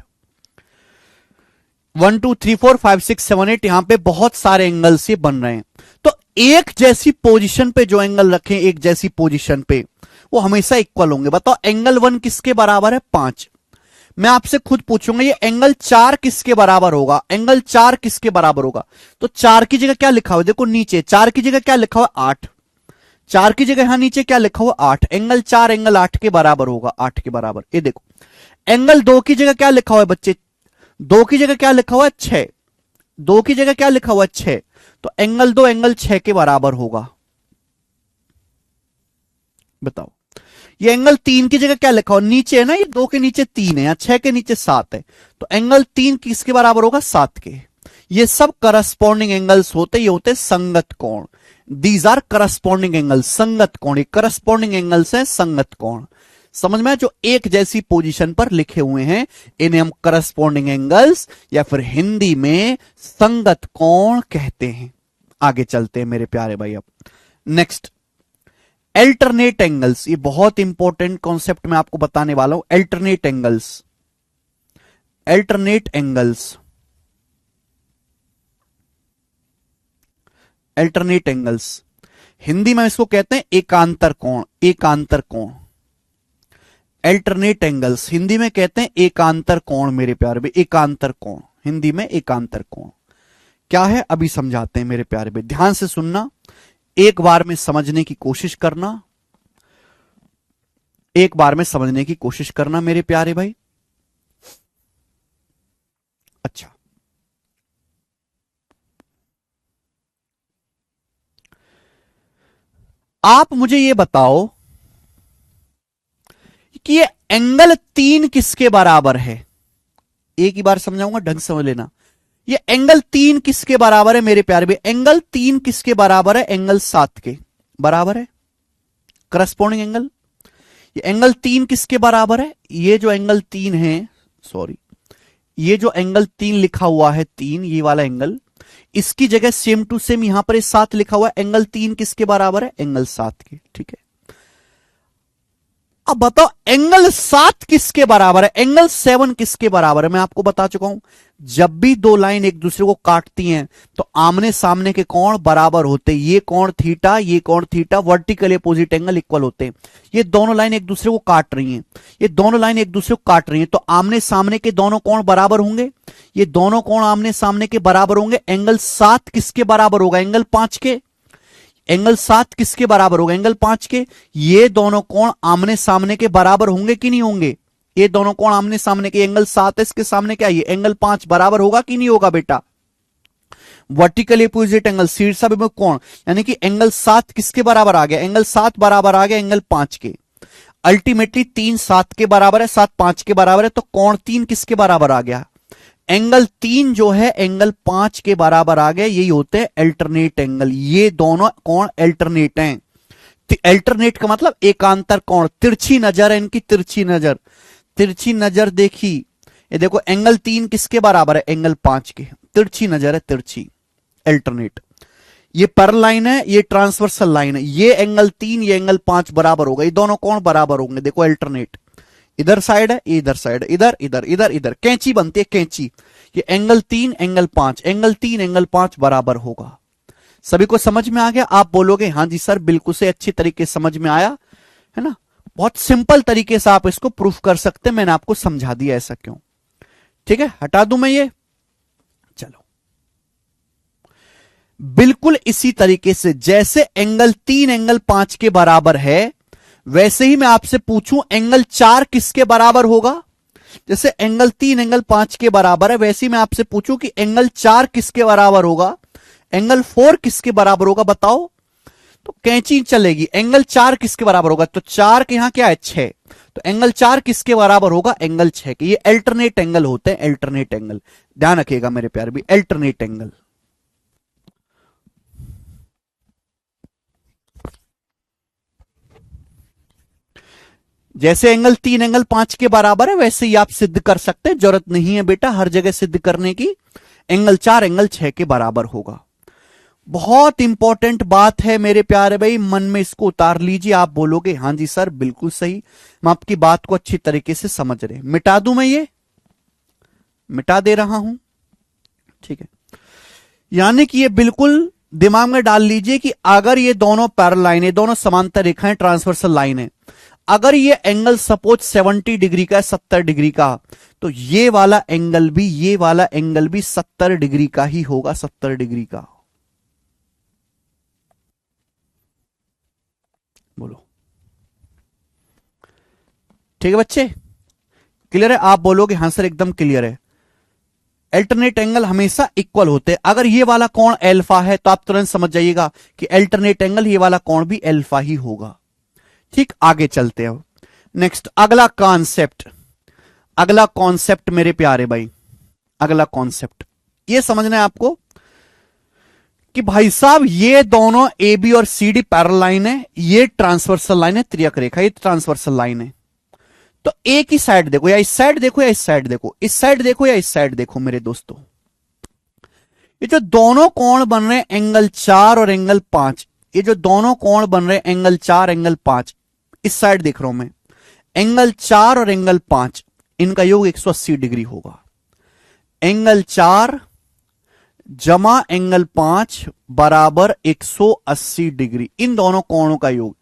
1 2 3 4 5 6 7 8, यहां पे बहुत सारे एंगल्स ये बन रहे हैं। तो एक जैसी पोजीशन पे जो एंगल रखें, एक जैसी पोजीशन पे, वो हमेशा इक्वल होंगे। बताओ एंगल 1 किसके बराबर है? 5। मैं आपसे खुद पूछूंगा ये एंगल 4 किसके बराबर होगा? एंगल 4 किसके बराबर होगा? तो 4 की जगह क्या लिखा हुआ? देखो नीचे 4 की जगह क्या लिखा हुआ? 8। 4 की जगह यहां नीचे क्या लिखा हुआ? 8। एंगल 4 एंगल 8 के बराबर होगा, 8 के बराबर। ये देखो एंगल 2 की जगह क्या लिखा हुआ है बच्चे? 2 की जगह क्या लिखा हुआ है? 6। 2 की जगह क्या लिखा हुआ है? 6। तो एंगल 2 एंगल 6 के बराबर होगा। बताओ ये एंगल 3 की जगह क्या लिखा हुआ? नीचे है ना, ये 2 के नीचे 3 है, या 6 के नीचे 7 है, तो एंगल 3 किसके बराबर होगा? 7 के। ये सब करस्पॉन्डिंग एंगल्स होते, ये होते संगत कोण। दीज आर करस्पॉन्डिंग एंगल्स, संगत कोण। ये करस्पॉन्डिंग एंगल्स हैं, संगत कोण। समझ में? जो एक जैसी पोजीशन पर लिखे हुए हैं इन्हें हम करस्पॉन्डिंग एंगल्स या फिर हिंदी में संगत कोण कहते हैं। आगे चलते हैं मेरे प्यारे भाई। अब नेक्स्ट अल्टरनेट एंगल्स, ये बहुत इंपॉर्टेंट कॉन्सेप्ट मैं आपको बताने वाला हूं। Alternate angles, alternate angles, alternate angles Hindi में इसको कहते हैं एकांतर कोण, एकांतर कोण। अल्टरनेट एंगल्स हिंदी में कहते हैं एकांतर कोण मेरे प्यारे भाई, एकांतर कोण, हिंदी में एकांतर कोण क्या है अभी समझाते हैं मेरे प्यारे भाई। ध्यान से सुनना, एक बार में समझने की कोशिश करना, एक बार में समझने की कोशिश करना मेरे प्यारे भाई। अच्छा, आप मुझे ये बताओ कि ये एंगल 3 किसके बराबर है? एक ही बार समझाऊंगा, ढंग से समझ लेना। ये एंगल 3 किसके बराबर है मेरे प्यारे भाई? एंगल 3 किसके बराबर है? एंगल 7 के बराबर है, करस्पॉन्डिंग एंगल। ये एंगल 3 किसके बराबर है? ये जो एंगल 3 है, सॉरी, ये जो एंगल 3 लिखा हुआ है, 3, ये वाला एंगल, इसकी जगह सेम टू सेम यहां पर 7 लिखा हुआ है। एंगल 3 किसके बराबर है? एंगल 7 के। ठीक है, अब बताओ एंगल 7 किसके बराबर है, एंगल 7 किसके बराबर है। मैं आपको बता चुका हूं, जब भी दो लाइन एक दूसरे को काटती हैं तो आमने सामने के कोण बराबर होते हैं। ये कोण थीटा, ये कोण theta, vertical opposite angle equal होते हैं। ये दोनों लाइन एक दूसरे को काट रही हैं, ये दोनों लाइन एक दूसरे को काट रही हैं, तो आमने सामने के दोनों कोण बराबर होंगे। ये दोनों कोण आमने सामने के बराबर होंगे। एंगल 7 किसके बराबर होगा, एंगल 5 के। एंगल 7 किसके बराबर होगा, एंगल 5 के। ये दोनों कोण आमने सामने के बराबर होंगे कि नहीं होंगे, ये दोनों कोण आमने सामने के, एंगल 7 है इसके सामने क्या, ये एंगल 5 बराबर होगा कि नहीं होगा बेटा। वर्टिकल अपोजिट एंगल, शीर्षाभिमुख कोण, यानी कि एंगल 7 किसके बराबर आ गया, एंगल 7 बराबर आ गया एंगल 5 के। अल्टीमेटली 3 7 के बराबर है, 7 5 के बराबर है, तो कोण 3 किसके बराबर आ गया, एंगल 3 जो है एंगल 5 के बराबर आ गए। यही होते हैं अल्टरनेट एंगल, ये दोनों कोण अल्टरनेट हैं। अल्टरनेट का मतलब एकांतर कोण, तिरछी नजर है इनकी, तिरछी नजर, तिरछी नजर देखी। ये देखो एंगल 3 किसके बराबर है, एंगल 5 के, तिरछी नजर है, तिरछी, अल्टरनेट। ये पैरेलल लाइन है, ये ट्रांसवर्सल लाइन है, ये एंगल 3 ये एंगल 5 बराबर होगा, ये दोनों कोण बराबर होंगे। देखो अल्टरनेट, इधर साइड है, इधर साइड है, इधर इधर इधर इधर, कैंची बनती है कैंची। ये एंगल 3 एंगल 5, एंगल 3 एंगल 5 बराबर होगा। सभी को समझ में आ गया। आप बोलोगे हां जी सर बिल्कुल से अच्छी तरीके से समझ में आया, है ना। बहुत सिंपल तरीके से आप इसको प्रूफ कर सकते हैं, मैंने आपको समझा दिया, ऐसा क्यों। ठीक है, हटा दूं मैं ये, चलो। बिल्कुल इसी तरीके से जैसे एंगल 3 एंगल 5 के बराबर है, वैसे ही मैं आपसे पूछूं एंगल 4 किसके बराबर होगा। जैसे एंगल 3 एंगल 5 के बराबर है, वैसे ही मैं आपसे पूछूं कि एंगल 4 किसके बराबर होगा, एंगल 4 किसके बराबर होगा, बताओ। तो कैंची चलेगी, एंगल 4 किसके बराबर होगा, तो 4 के यहां क्या है 6, तो एंगल 4 किसके बराबर होगा, एंगल 6 के। ये अल्टरनेट एंगल होते हैं, अल्टरनेट एंगल, ध्यान रखिएगा मेरे प्यारे भी, अल्टरनेट एंगल। जैसे एंगल 3 एंगल 5 के बराबर है, वैसे ही आप सिद्ध कर सकते हैं, जरूरत नहीं है बेटा हर जगह सिद्ध करने की। एंगल 4 एंगल 6 के बराबर होगा। बहुत इंपॉर्टेंट बात है मेरे प्यारे भाई, मन में इसको उतार लीजिए। आप बोलोगे हां जी सर बिल्कुल सही, मैं आपकी बात को अच्छी तरीके से समझ रहे। मिटा दूं मैं ये, मिटा दे रहा हूं, ठीक है। यानी कि ये बिल्कुल दिमाग में डाल लीजिए कि अगर ये दोनों पैरेलल लाइन है, दोनों समांतर रेखाएं, ट्रांसवर्सल लाइन है, अगर ये एंगल सपोज 70 डिग्री का है, 70 डिग्री का, तो ये वाला एंगल भी, ये वाला एंगल भी 70 डिग्री का ही होगा, 70 डिग्री का। बोलो ठीक है बच्चे, क्लियर है। आप बोलोगे हां सर एकदम क्लियर है। अल्टरनेट एंगल हमेशा इक्वल होते हैं। अगर ये वाला कोण अल्फा है तो आप तुरंत समझ जाइएगा कि अल्टरनेट एंगल ये वाला कोण भी अल्फा ही होगा। ठीक, आगे चलते हैं। नेक्स्ट अगला कॉन्सेप्ट, अगला कॉन्सेप्ट मेरे प्यारे भाई, अगला कॉन्सेप्ट ये समझना है आपको कि भाई साहब ये दोनों ए बी और सी डी पैरेलल लाइन है, ये ट्रांसवर्सल लाइन है, त्रियक रेखा, ये ट्रांसवर्सल लाइन है। तो एक ही साइड देखो, या इस साइड देखो या इस साइड देखो, इस साइड देखो या इस साइड देखो मेरे दोस्तों। ये जो दोनों कोण बन रहे हैं एंगल 4 और एंगल 5, ये जो दोनों कोण बन रहे हैं एंगल 4 एंगल 5, इस साइड देख रहा हूं मैं, एंगल 4 और एंगल 5 इनका योग 180 डिग्री होगा। एंगल 4 जमा एंगल 5 बराबर 180 डिग्री, इन दोनों कोणों का योग।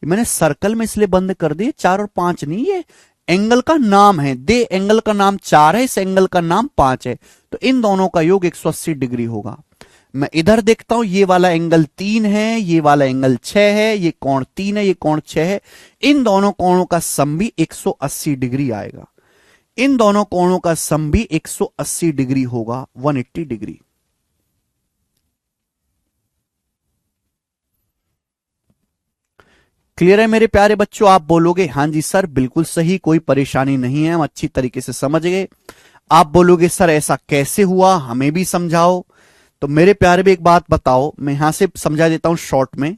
मैंने सर्कल में इसलिए बंद कर दिए, 4 और 5 नहीं, ये एंगल का नाम है, दे एंगल का नाम 4 है, इस एंगल का नाम 5 है, तो इन दोनों का योग 180 डिग्री होगा। मैं इधर देखता हूं, ये वाला एंगल 3 है, ये वाला एंगल 6 है, ये कोण 3 है, ये कोण 6 है, इन दोनों कोणों का सम भी 180 डिग्री आएगा। इन दोनों कोणों का सम भी 180 डिग्री होगा, 180 डिग्री। क्लियर है मेरे प्यारे बच्चों। आप बोलोगे हां जी सर बिल्कुल सही, कोई परेशानी नहीं है, हम अच्छी तरीके से समझ गए। आप बोलोगे सर ऐसा कैसे हुआ, हमें भी समझाओ। तो मेरे प्यारे भी एक बात बताओ, मैं यहां से समझा देता हूं शॉर्ट में,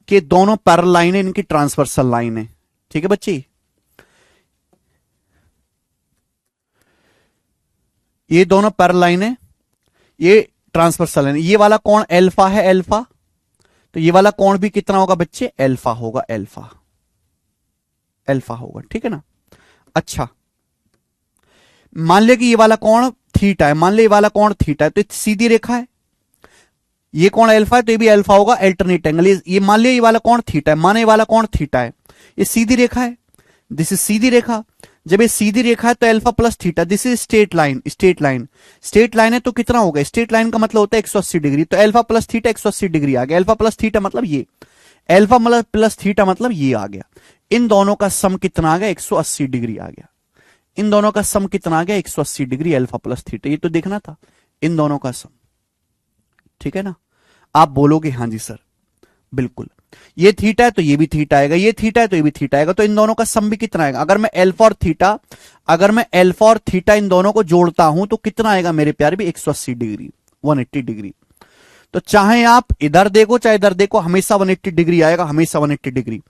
कि दोनों पैरेलल लाइन है, इनकी ट्रांसवर्सल लाइन है। ठीक है बच्ची, ये दोनों पैरेलल लाइन है, ये ट्रांसवर्सल लाइन, ये वाला कोण अल्फा है, अल्फा, तो ये वाला कोण भी कितना होगा बच्चे, अल्फा होगा, अल्फा, अल्फा होगा, ठीक है ना। अच्छा, मान ले कि ये वाला कोण थीटा है, मान ले ये वाला कोण थीटा है, तो सीधी रेखा है, ये कोण अल्फा है तो ये भी अल्फा होगा, अल्टरनेट एंगल। ये मान लिया ये वाला कोण थीटा है, माने ये वाला कोण थीटा है, ये सीधी रेखा है, दिस इज सीधी रेखा। जब ये सीधी रेखा है तो alpha plus theta, this is straight line, straight line, straight line है तो कितना होगा, स्ट्रेट लाइन का मतलब होता है 180 डिग्री, तो अल्फा प्लस थीटा 180 डिग्री आ गया। अल्फा प्लस थीटा मतलब ये, अल्फा मतलब प्लस थीटा मतलब ये आ गया। इन दोनों का सम कितना आ गया, 180 डिग्री आ गया। इन दोनों का सम कितना आ गया, 180 डिग्री, अल्फा प्लस थीटा, ये तो देखना था इन दोनों का सम, ठीक है ना। आप बोलोगे हाँ जी सर बिल्कुल, ये थीटा है तो ये भी थीटा आएगा, ये थीटा है तो ये भी थीटा आएगा, तो इन दोनों का सम भी कितना आएगा। अगर मैं अल्फा और थीटा, अगर मैं अल्फा और थीटा इन दोनों को जोड़ता हूं तो कितना आएगा मेरे प्यारे भी, 180 डिग्री, 180 डिग्री। तो चाहे आप इधर देखो चाहे इधर देखो, हमेशा 180 डिग्री आएगा, हमेशा 180 डिग्री।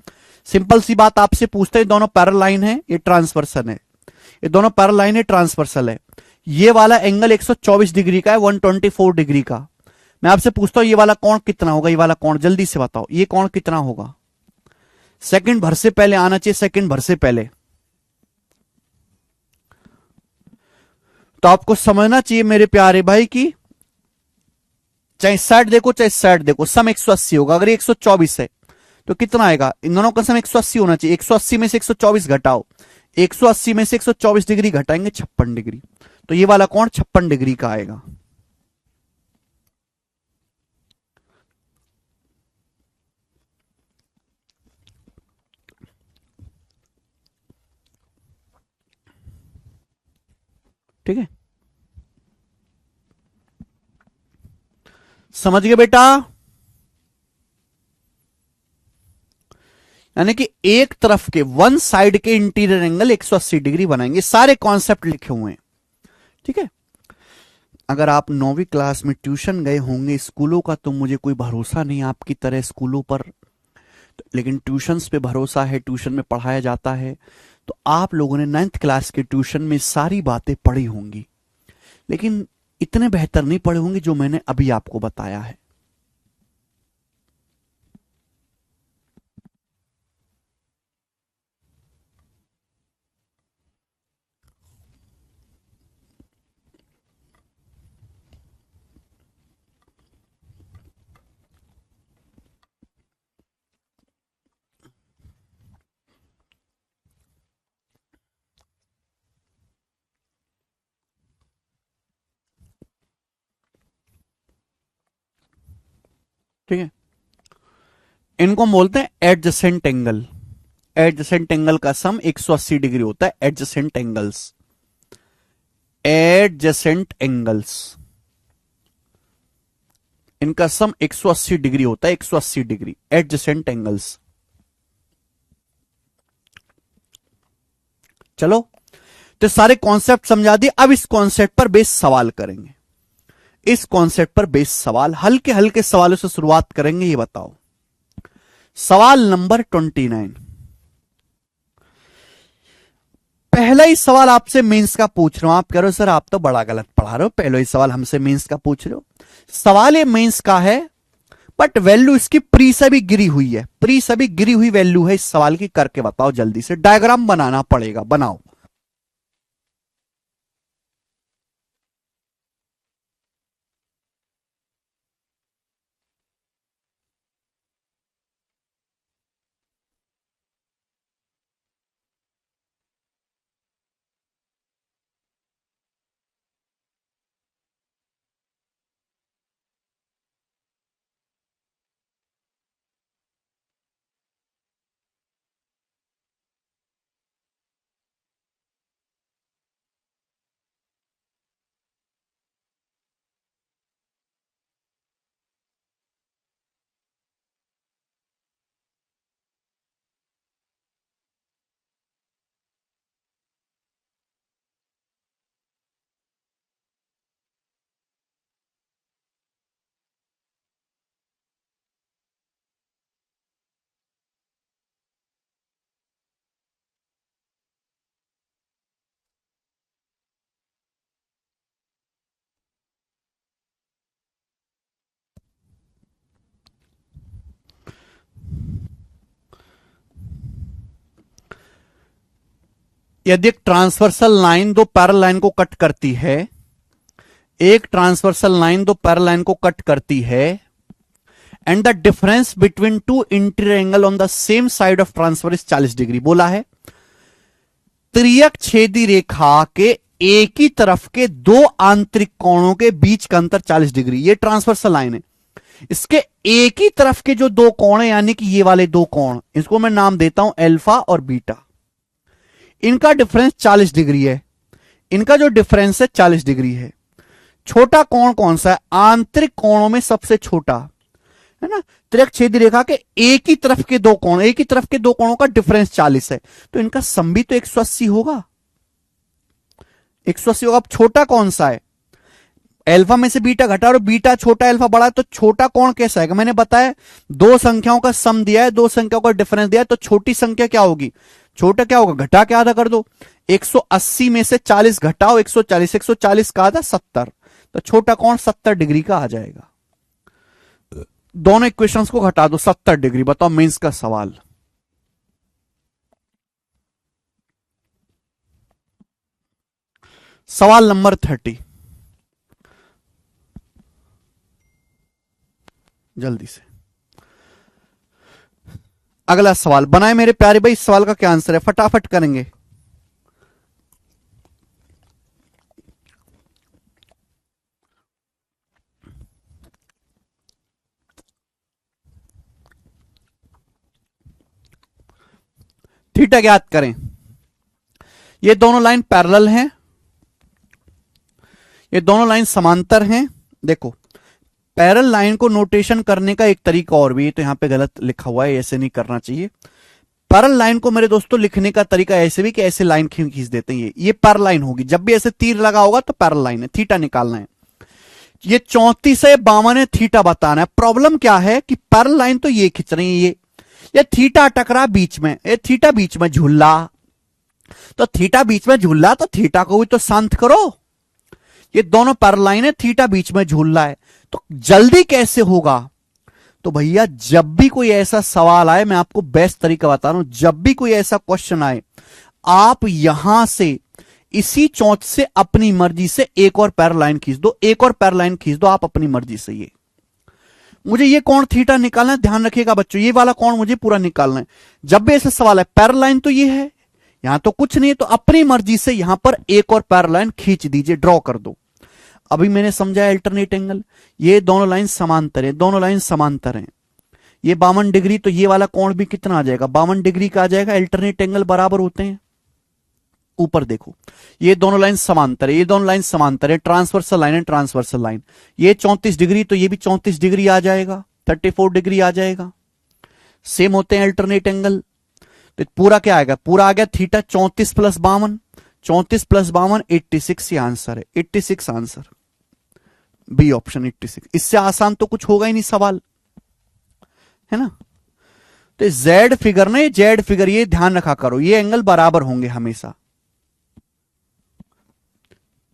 सिंपल सी बात आपसे पूछते हैं, दोनों पैरेलल लाइन है, ये ट्रांसवर्सल है, ये दोनों पैरेलल लाइन है, ट्रांसवर्सल है। ये वाला एंगल 124 डिग्री का है, 124 डिग्री का। मैं आपसे पूछता हूं ये वाला कोण कितना होगा, ये वाला कोण जल्दी से बताओ, ये कोण कितना होगा। सेकंड भर से पहले आना चाहिए, सेकंड भर से पहले। तो आपको समझना चाहिए मेरे प्यारे भाई की, चाहे साइड देखो चाहे साइड देखो, सम 180 होगा। अगर 124 है तो कितना आएगा, इन दोनों का सम 180 होना चाहिए। 180 में से 124 घटाओ, 180 में से 124 डिग्री घटाएंगे 56 डिग्री, तो ये वाला कोण 56 डिग्री का आएगा। ठीक है, समझ गए बेटा। यानी कि एक तरफ के वन साइड के इंटीरियर एंगल 180 डिग्री बनाएंगे, सारे कॉन्सेप्ट लिखे हुए हैं, ठीक है। अगर आप 9वीं क्लास में ट्यूशन गए होंगे स्कूलों का, तो मुझे कोई भरोसा नहीं आपकी तरह स्कूलों पर, लेकिन ट्यूशंस पे भरोसा है, ट्यूशन में पढ़ाया जाता है। तो आप लोगों ने 9th क्लास के ट्यूशन में सारी बातें पढ़ी होंगी, लेकिन इतने बेहतर नहीं पढ़े होंगे जो मैंने अभी आपको बताया है। ठीक है, इनको हम बोलते हैं एडजेसेंट एंगल। एडजेसेंट एंगल का सम 180 डिग्री होता है, एडजेसेंट एंगल्स, एडजेसेंट एंगल्स, इनका सम 180 डिग्री होता है, 180 डिग्री एडजेसेंट एंगल्स। चलो, तो सारे कॉन्सेप्ट समझा दिए, अब इस कॉन्सेप्ट पर बेस सवाल करेंगे। इस कॉन्सेप्ट पर बेस सवाल, हल्के हल्के सवालों से शुरुआत करेंगे। ये बताओ, सवाल नंबर 29, पहला ही सवाल आपसे मेंस का पूछ रहा हूं। आप कह रहे हो सर आप तो बड़ा गलत पढ़ा रहे हो, पहला ही सवाल हमसे मेंस का पूछ रहे हो। सवाल ये मेंस का है, बट वैल्यू इसकी प्री से भी गिरी हुई है, प्री से भी गिरी हुई वैल्यू है इस सवाल की। करके बताओ जल्दी से, डायग्राम बनाना पड़ेगा, बनाओ। यदि एक ट्रांसवर्सल लाइन दो पैरेलल लाइन को कट करती है, एक ट्रांसवर्सल लाइन दो पैरेलल लाइन को कट करती है, and the difference between two interior angle on the same side of transfer is 40 degree. बोला है त्रियक छेदी रेखा के एक ही तरफ के दो आंतरिक कोणों के बीच का अंतर 40 डिग्री। ये ट्रांसवर्सल लाइन है, इसके एक ही तरफ के जो दो कोण है, यानी कि ये वाले दो कोण, इसको मैं नाम देता हूं अल्फा और बीटा, इनका डिफरेंस 40 डिग्री है। इनका जो डिफरेंस है 40 डिग्री है। छोटा कोण कौन सा है? आंतरिक कोणों में सबसे छोटा है ना। त्रियक छेदी रेखा के एक ही तरफ के दो कोण, एक ही तरफ के दो कोणों का डिफरेंस 40 है, तो इनका सम भी तो 180 होगा, 180 होगा। अब छोटा कौन सा है? अल्फा में से बीटा घटा और बीटा छोटा अल्फा बड़ा, तो छोटा कोण कैसा है? मैंने बताया दो संख्याओं का सम दिया है, दो संख्याओं का डिफरेंस दिया है, तो छोटी संख्या क्या होगी? छोटा क्या होगा? घटा के आधा कर दो। 180 में से 40 घटाओ 140, 140 का आधा 70, तो छोटा कोण 70 डिग्री का आ जाएगा। दोनों इक्वेशंस को घटा दो 70 डिग्री। बताओ मेंस का सवाल। सवाल नंबर 30, जल्दी से अगला सवाल बनाए मेरे प्यारे भाई। इस सवाल का क्या आंसर है? फटाफट करेंगे। थीटा ज्ञात करें। ये दोनों लाइन पैरेलल हैं, ये दोनों लाइन समांतर हैं। देखो पैरेलल लाइन को नोटेशन करने का एक तरीका और भी, तो यहां पे गलत लिखा हुआ है, ऐसे नहीं करना चाहिए। पैरेलल लाइन को मेरे दोस्तों लिखने का तरीका ऐसे भी कि ऐसे लाइन खींच देते हैं। ये पैरेलल लाइन होगी, जब भी ऐसे तीर लगा होगा तो पैरेलल लाइन है, थीटा निकालना है। ये 34 है, 52 है, थीटा बताना है। प्रॉब्लम क्या है कि पैरेलल लाइन तो ये खींच रही है, ये थीटा टकरा बीच में, ये थीटा बीच में झूला, तो थीटा बीच में झूला तो थीटा को भी तो शांत करो। ये दोनों पैरेलल लाइन है, थीटा बीच में झूल रहा है, तो जल्दी कैसे होगा? तो भैया जब भी कोई ऐसा सवाल आए, मैं आपको बेस्ट तरीका बता रहा हूं, जब भी कोई ऐसा क्वेश्चन आए, आप यहां से इसी चौथ से अपनी मर्जी से एक और पैरेलल लाइन खींच दो, एक और पैरेलल लाइन खींच दो आप अपनी मर्जी से। ये मुझे ये कोण थीटा निकालना है, ध्यान रखिएगा बच्चों, ये वाला कोण मुझे पूरा निकालना है। जब भी ऐसा सवाल है, पैरेलल लाइन तो ये है, यहां तो कुछ नहीं है, तो अपनी मर्जी से यहां पर एक और पैरेलल लाइन खींच दीजिए, ड्रॉ कर दो। अभी मैंने समझाया अल्टरनेट एंगल, ये दोनों लाइन समांतर है, दोनों लाइन समांतर हैं। ये 52 डिग्री, तो ये वाला कोण भी कितना आ जाएगा? 52 डिग्री का आ जाएगा। अल्टरनेट एंगल बराबर होते हैं। ऊपर देखो, ये दोनों लाइन समांतर है, ये दोनों लाइन समांतर है, ट्रांसवर्सल लाइन है, ट्रांसवर्सल लाइन। ये 34 डिग्री, तो ये भी 34 डिग्री आ जाएगा, 34 डिग्री आ जाएगा। सेम होते हैं अल्टरनेट एंगल, तो पूरा क्या आएगा? पूरा आ गया थीटा 34 प्लस 52, 34 प्लस 52 86। ये आंसर है 86, आंसर बी ऑप्शन 86। इससे आसान तो कुछ होगा ही नहीं सवाल, है ना। तो जेड फिगर ने, जेड फिगर ये ध्यान रखा करो, ये एंगल बराबर होंगे हमेशा,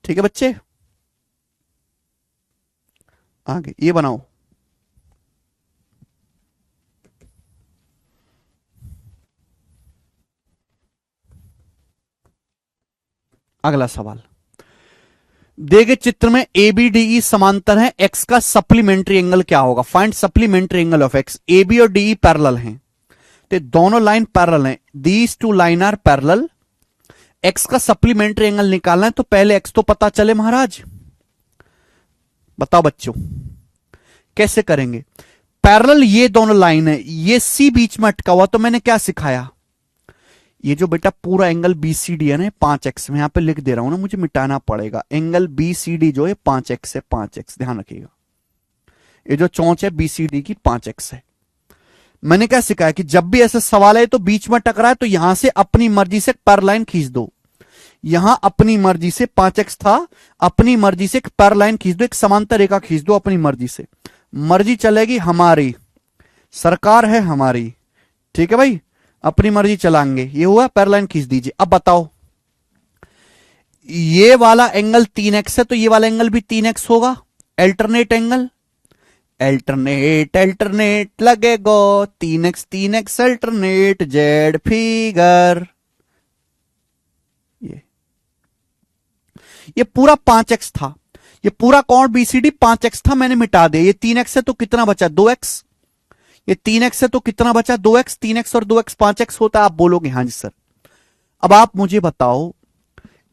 ठीक है बच्चे। आगे ये बनाओ। अगला सवाल देखे चित्र में ABDE समांतर है, एक्स का सप्लीमेंट्री एंगल क्या होगा? Find supplementary angle of X. AB और DE पैरेलल हैं, तो दोनों लाइन पैरेलल हैं, these two line are parallel. X का सप्लीमेंट्री एंगल निकालना है, तो पहले एक्स तो पता चले महाराज। बताओ बच्चों कैसे करेंगे? पैरेलल ये दोनों लाइन है, ये C बीच में अटका हुआ, तो मैंने क्या सिखाया? ये जो बेटा पूरा एंगल BCD है ना 5x, मैं यहां पे लिख दे रहा हूं ना, मुझे मिटाना पड़ेगा। एंगल BCD जो है 5x है, 5x ध्यान रखिएगा। ये जो चौंच है BCD की 5x है। मैंने क्या सिखाया कि जब भी ऐसा सवाल है तो बीच में टकरा है, तो यहां से अपनी मर्जी से पैरेलल लाइन खींच दो। यहां अपनी मर्जी से 5x था, अपनी मर्जी से एक पैरेलल लाइन खींच दो, एक समांतर रेखा खींच दो अपनी मर्जी से। मर्जी चलेगी हमारी, सरकार है हमारी, ठीक है भाई, अपनी मर्जी चलाएंगे। ये हुआ, पैरेलल लाइन खींच दीजिए। अब बताओ, ये वाला एंगल 3x है, तो ये वाला एंगल भी 3x होगा। अल्टरनेट एंगल, अल्टरनेट अल्टरनेट लगेगा, 3x 3x alternate Z figure. ये पूरा 5x था, ये पूरा कोण बीसीडी 5x था, मैंने मिटा दिया। ये 3x है तो कितना बचा 2x, ये 3x है तो कितना बचा 2x, 3x और 2x 5x होता है। आप बोलोगे हाँ जी सर। अब आप मुझे बताओ,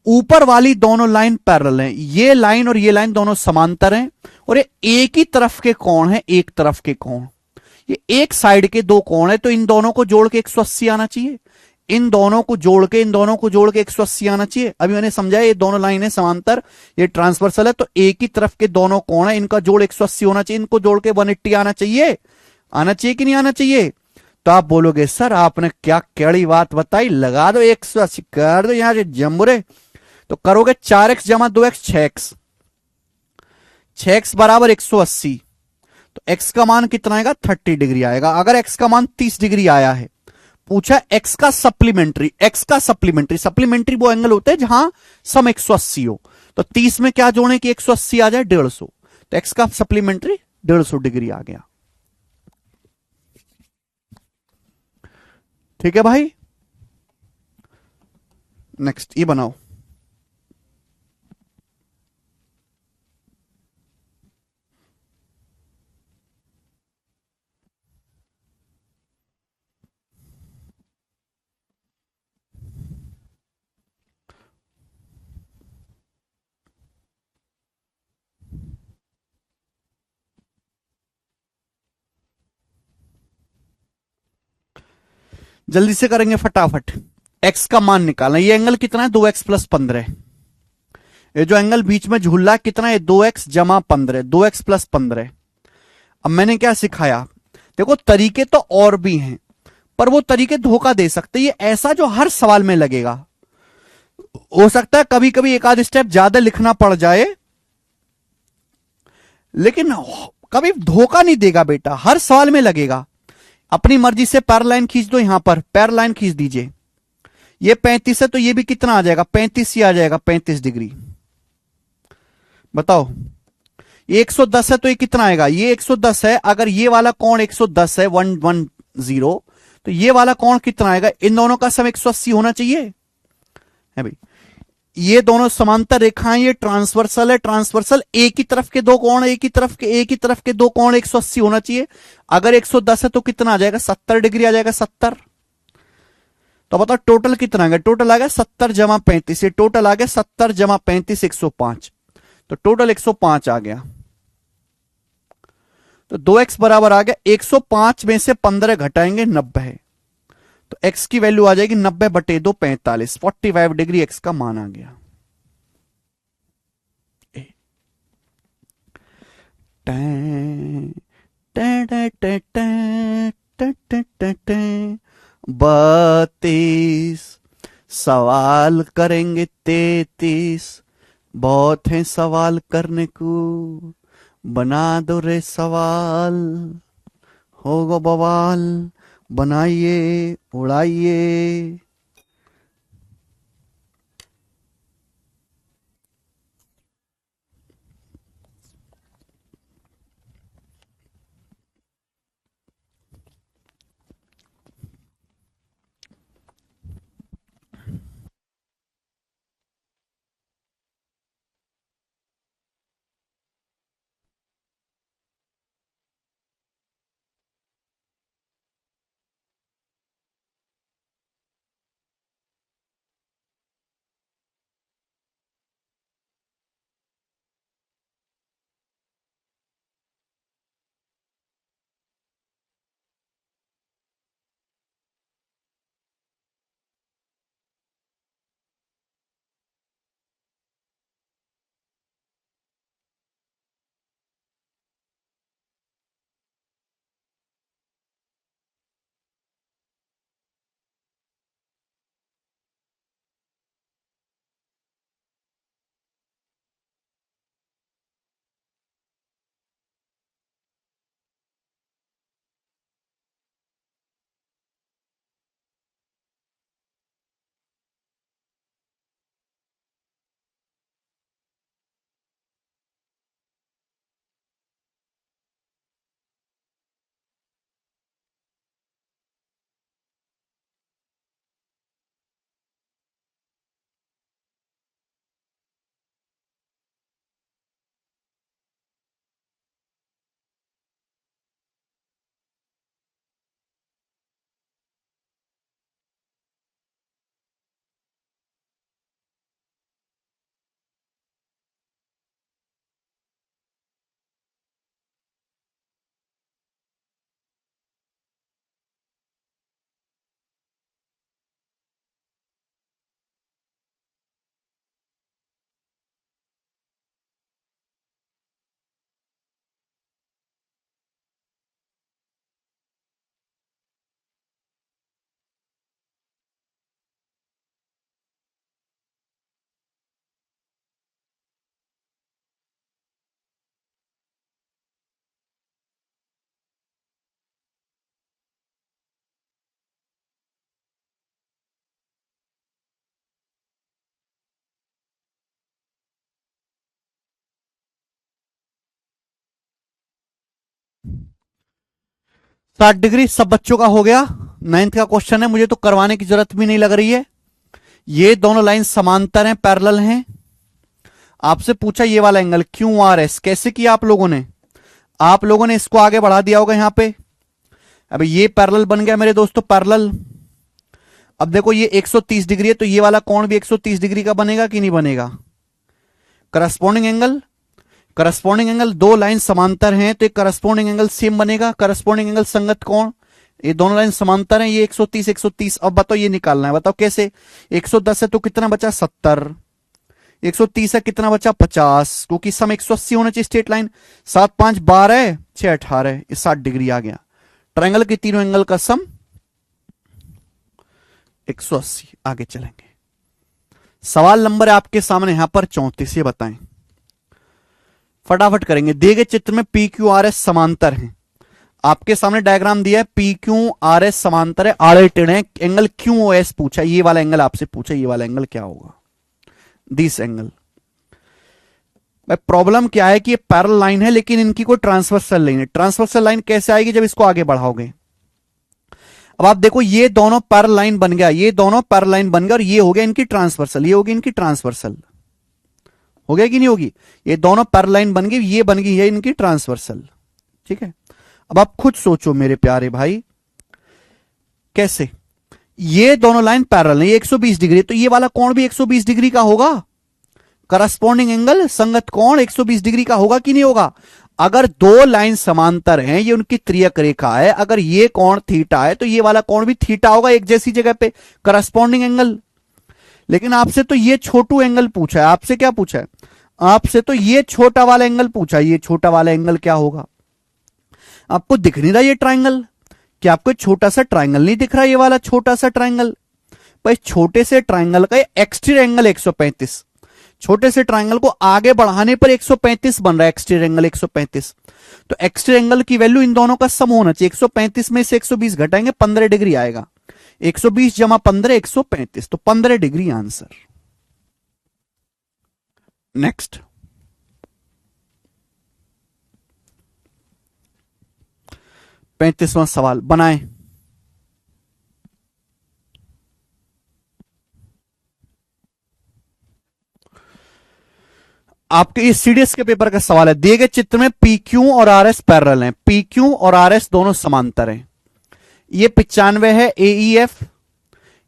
ऊपर वाली दोनों लाइन पैरेलल हैं, ये लाइन और ये लाइन दोनों समांतर हैं, और ये एक ही तरफ के कोण है, एक तरफ के कोण, ये एक साइड के दो कोण है, तो इन दोनों को जोड़ के 180 आना चाहिए, इन दोनों को जोड़ के, इन दोनों को जोड़ के 180 आना चाहिए। अभी मैंने समझाया ये दोनों लाइन है समांतर, ये ट्रांसवर्सल है, तो एक ही तरफ के दोनों कोण है, इनका जोड़ 180 होना चाहिए, इनको जोड़ के 180 आना चाहिए। आना चाहिए कि नहीं आना चाहिए? तो आप बोलोगे सर आपने क्या कड़ी बात बताई, लगा दो 180 कर दो यहां से जम्बुरे। तो करोगे 4x जमा 2x 6x, 6x बराबर 180, तो x का मान कितना आएगा 30 डिग्री आएगा। अगर x का मान 30 डिग्री आया है, पूछा x का सप्लीमेंट्री, x का सप्लीमेंट्री, सप्लीमेंट्री वो एंगल होते हैं जहां सम 180 हो, तो 30 में क्या जोड़े कि 180 आ जाए 150, तो x का सप्लीमेंट्री 150 डिग्री आ गया। ठीक है भाई, नेक्स्ट ये बनाओ। जल्दी से करेंगे फटाफट। x का मान निकालना, ये एंगल कितना है 2x प्लस 15, ये जो एंगल बीच में झूल रहा है कितना है 2x जमा 15, 2x प्लस 15। अब मैंने क्या सिखाया, देखो तरीके तो और भी हैं, पर वो तरीके धोखा दे सकते, ये ऐसा जो हर सवाल में लगेगा। हो सकता है कभी कभी एक आध स्टेप ज्यादा लिखना पड़ जाए, लेकिन कभी धोखा नहीं देगा बेटा, हर सवाल में लगेगा। अपनी मर्जी से पैर लाइन खींच दो, यहां पर पैर लाइन खींच दीजिए, ये 35 है तो ये भी कितना आ जाएगा 35 ही आ जाएगा, 35 डिग्री। बताओ, ये 110 है तो ये कितना आएगा, ये 110 है, अगर ये वाला कोण 110 है 110, तो ये वाला कोण कितना आएगा, इन दोनों का सम 180 होना चाहिए है भाई। ये दोनों समांतर रेखाएं, ये ट्रांसवर्सल है, ट्रांसवर्सल एक ही तरफ के दो कोण, एक ही तरफ के दो कोण 180 होना चाहिए। अगर 110 है तो कितना आ जाएगा 70 डिग्री आ जाएगा, 70। तो बताओ टोटल कितना आ गया, टोटल आ गया 70 जमा 35, ये टोटल आ गया 70 जमा 35 105, तो टोटल 105 आ गया। तो 2x बराबर आ गया 105 में से 15 घटाएंगे 90 है, तो x की वैल्यू आ जाएगी 90 बटे 2 45, 45 डिग्री x का मान आ गया। बत्तीस, सवाल करेंगे 33, बहुत है सवाल करने को, बना दो रे सवाल, होगा बवाल, बनाइए उड़ाइए। 60 डिग्री सब बच्चों का हो गया। 9th का क्वेश्चन है, मुझे तो करवाने की जरूरत भी नहीं लग रही है। ये दोनों लाइन समांतर हैं, पैरेलल हैं। आपसे पूछा ये वाला एंगल क्यू आर एस, कैसे किया आप लोगों ने? आप लोगों ने इसको आगे बढ़ा दिया होगा यहां पे। अब ये पैरेलल बन गया मेरे दोस्तों, पैरेलल। अब देखो ये 130 डिग्री है, तो ये वाला कोण भी 130 डिग्री का बनेगा कि नहीं बनेगा? करस्पॉन्डिंग एंगल, करस्पॉन्डिंग एंगल, दो लाइन समांतर हैं तो एक करस्पॉन्डिंग एंगल सेम बनेगा। करस्पॉन्डिंग एंगल संगत कोण, ये दोनों लाइन समांतर हैं, ये 130 130। अब बताओ ये निकालना है, बताओ कैसे? 110 है तो कितना बचा? 70। 130 है कितना बचा? 50, क्योंकि सम 180 होना चाहिए स्ट्रेट लाइन। 7 5 12, 6 18, ये 60 डिग्री आ गया। ट्रायंगल के तीनों एंगल का सम 180। आगे चलेंगे। सवाल नंबर है आपके सामने यहां पर 34, ये बताएं, फटाफट करेंगे। दिए गए चित्र में पी क्यू आर एस समांतर हैं। आपके सामने डायग्राम दिया है, पी क्यू आर एस समांतर है, आड़े टेढ़े हैं। एंगल क्यू ओ एस पूछा, ये वाला एंगल आपसे पूछा, ये वाला एंगल क्या होगा? This angle. प्रॉब्लम क्या है कि ये पैरेलल लाइन है लेकिन इनकी कोई ट्रांसवर्सल लाइन है। ट्रांसवर्सल लाइन कैसे आएगी? जब इसको आगे बढ़ाओगे। अब आप देखो ये दोनों पैरेलल लाइन बन गया, ये दोनों पैरेलल लाइन बन गया और ये हो गया इनकी ट्रांसवर्सल, ये होगी इनकी ट्रांसवर्सल। हो गया कि नहीं होगी? ये दोनों पैरेलल लाइन बन गई, ये बन गई है इनकी ट्रांसवर्सल। ठीक है, अब आप खुद सोचो मेरे प्यारे भाई, कैसे? ये दोनों लाइन पैरेलल है, ये 120 डिग्री, तो ये वाला कोण भी 120 डिग्री का होगा। करस्पॉन्डिंग एंगल संगत कोण 120 डिग्री का होगा कि नहीं होगा? अगर दो लाइन समांतर हैं, ये उनकी त्रियक रेखा है, अगर ये कोण थीटा है तो ये वाला कोण भी थीटा होगा एक जैसी जगह पे, करस्पॉन्डिंग एंगल। लेकिन आपसे तो ये छोटू एंगल पूछा है। आपसे क्या पूछा है? आपसे तो ये छोटा वाला एंगल पूछा है। ये छोटा वाला एंगल क्या होगा? आपको दिख नहीं रहा ये ट्राइंगल? क्या आपको छोटा सा ट्राइंगल नहीं दिख रहा? ये वाला छोटा सा ट्राइंगल, भाई छोटे से ट्राइंगल का एक्सटीरियर एंगल 135, छोटे से ट्राइंगल को आगे बढ़ाने पर 135 बन रहा है, एक्सटीरियर एंगल 135। तो एक्सटीरियर एंगल की वैल्यू इन दोनों का सम होना चाहिए। 135 में से 120 घटाएंगे 15 डिग्री आएगा। 120 जमा 15 135, तो 15 डिग्री आंसर। नेक्स्ट, पैंतीसवां सवाल बनाएं। आपके इस सीडीएस के पेपर का सवाल है। दिए गए चित्र में पी क्यू और आर एस पैरेलल हैं, पी क्यू और आर एस दोनों समांतर हैं। ये 95 है एईएफ,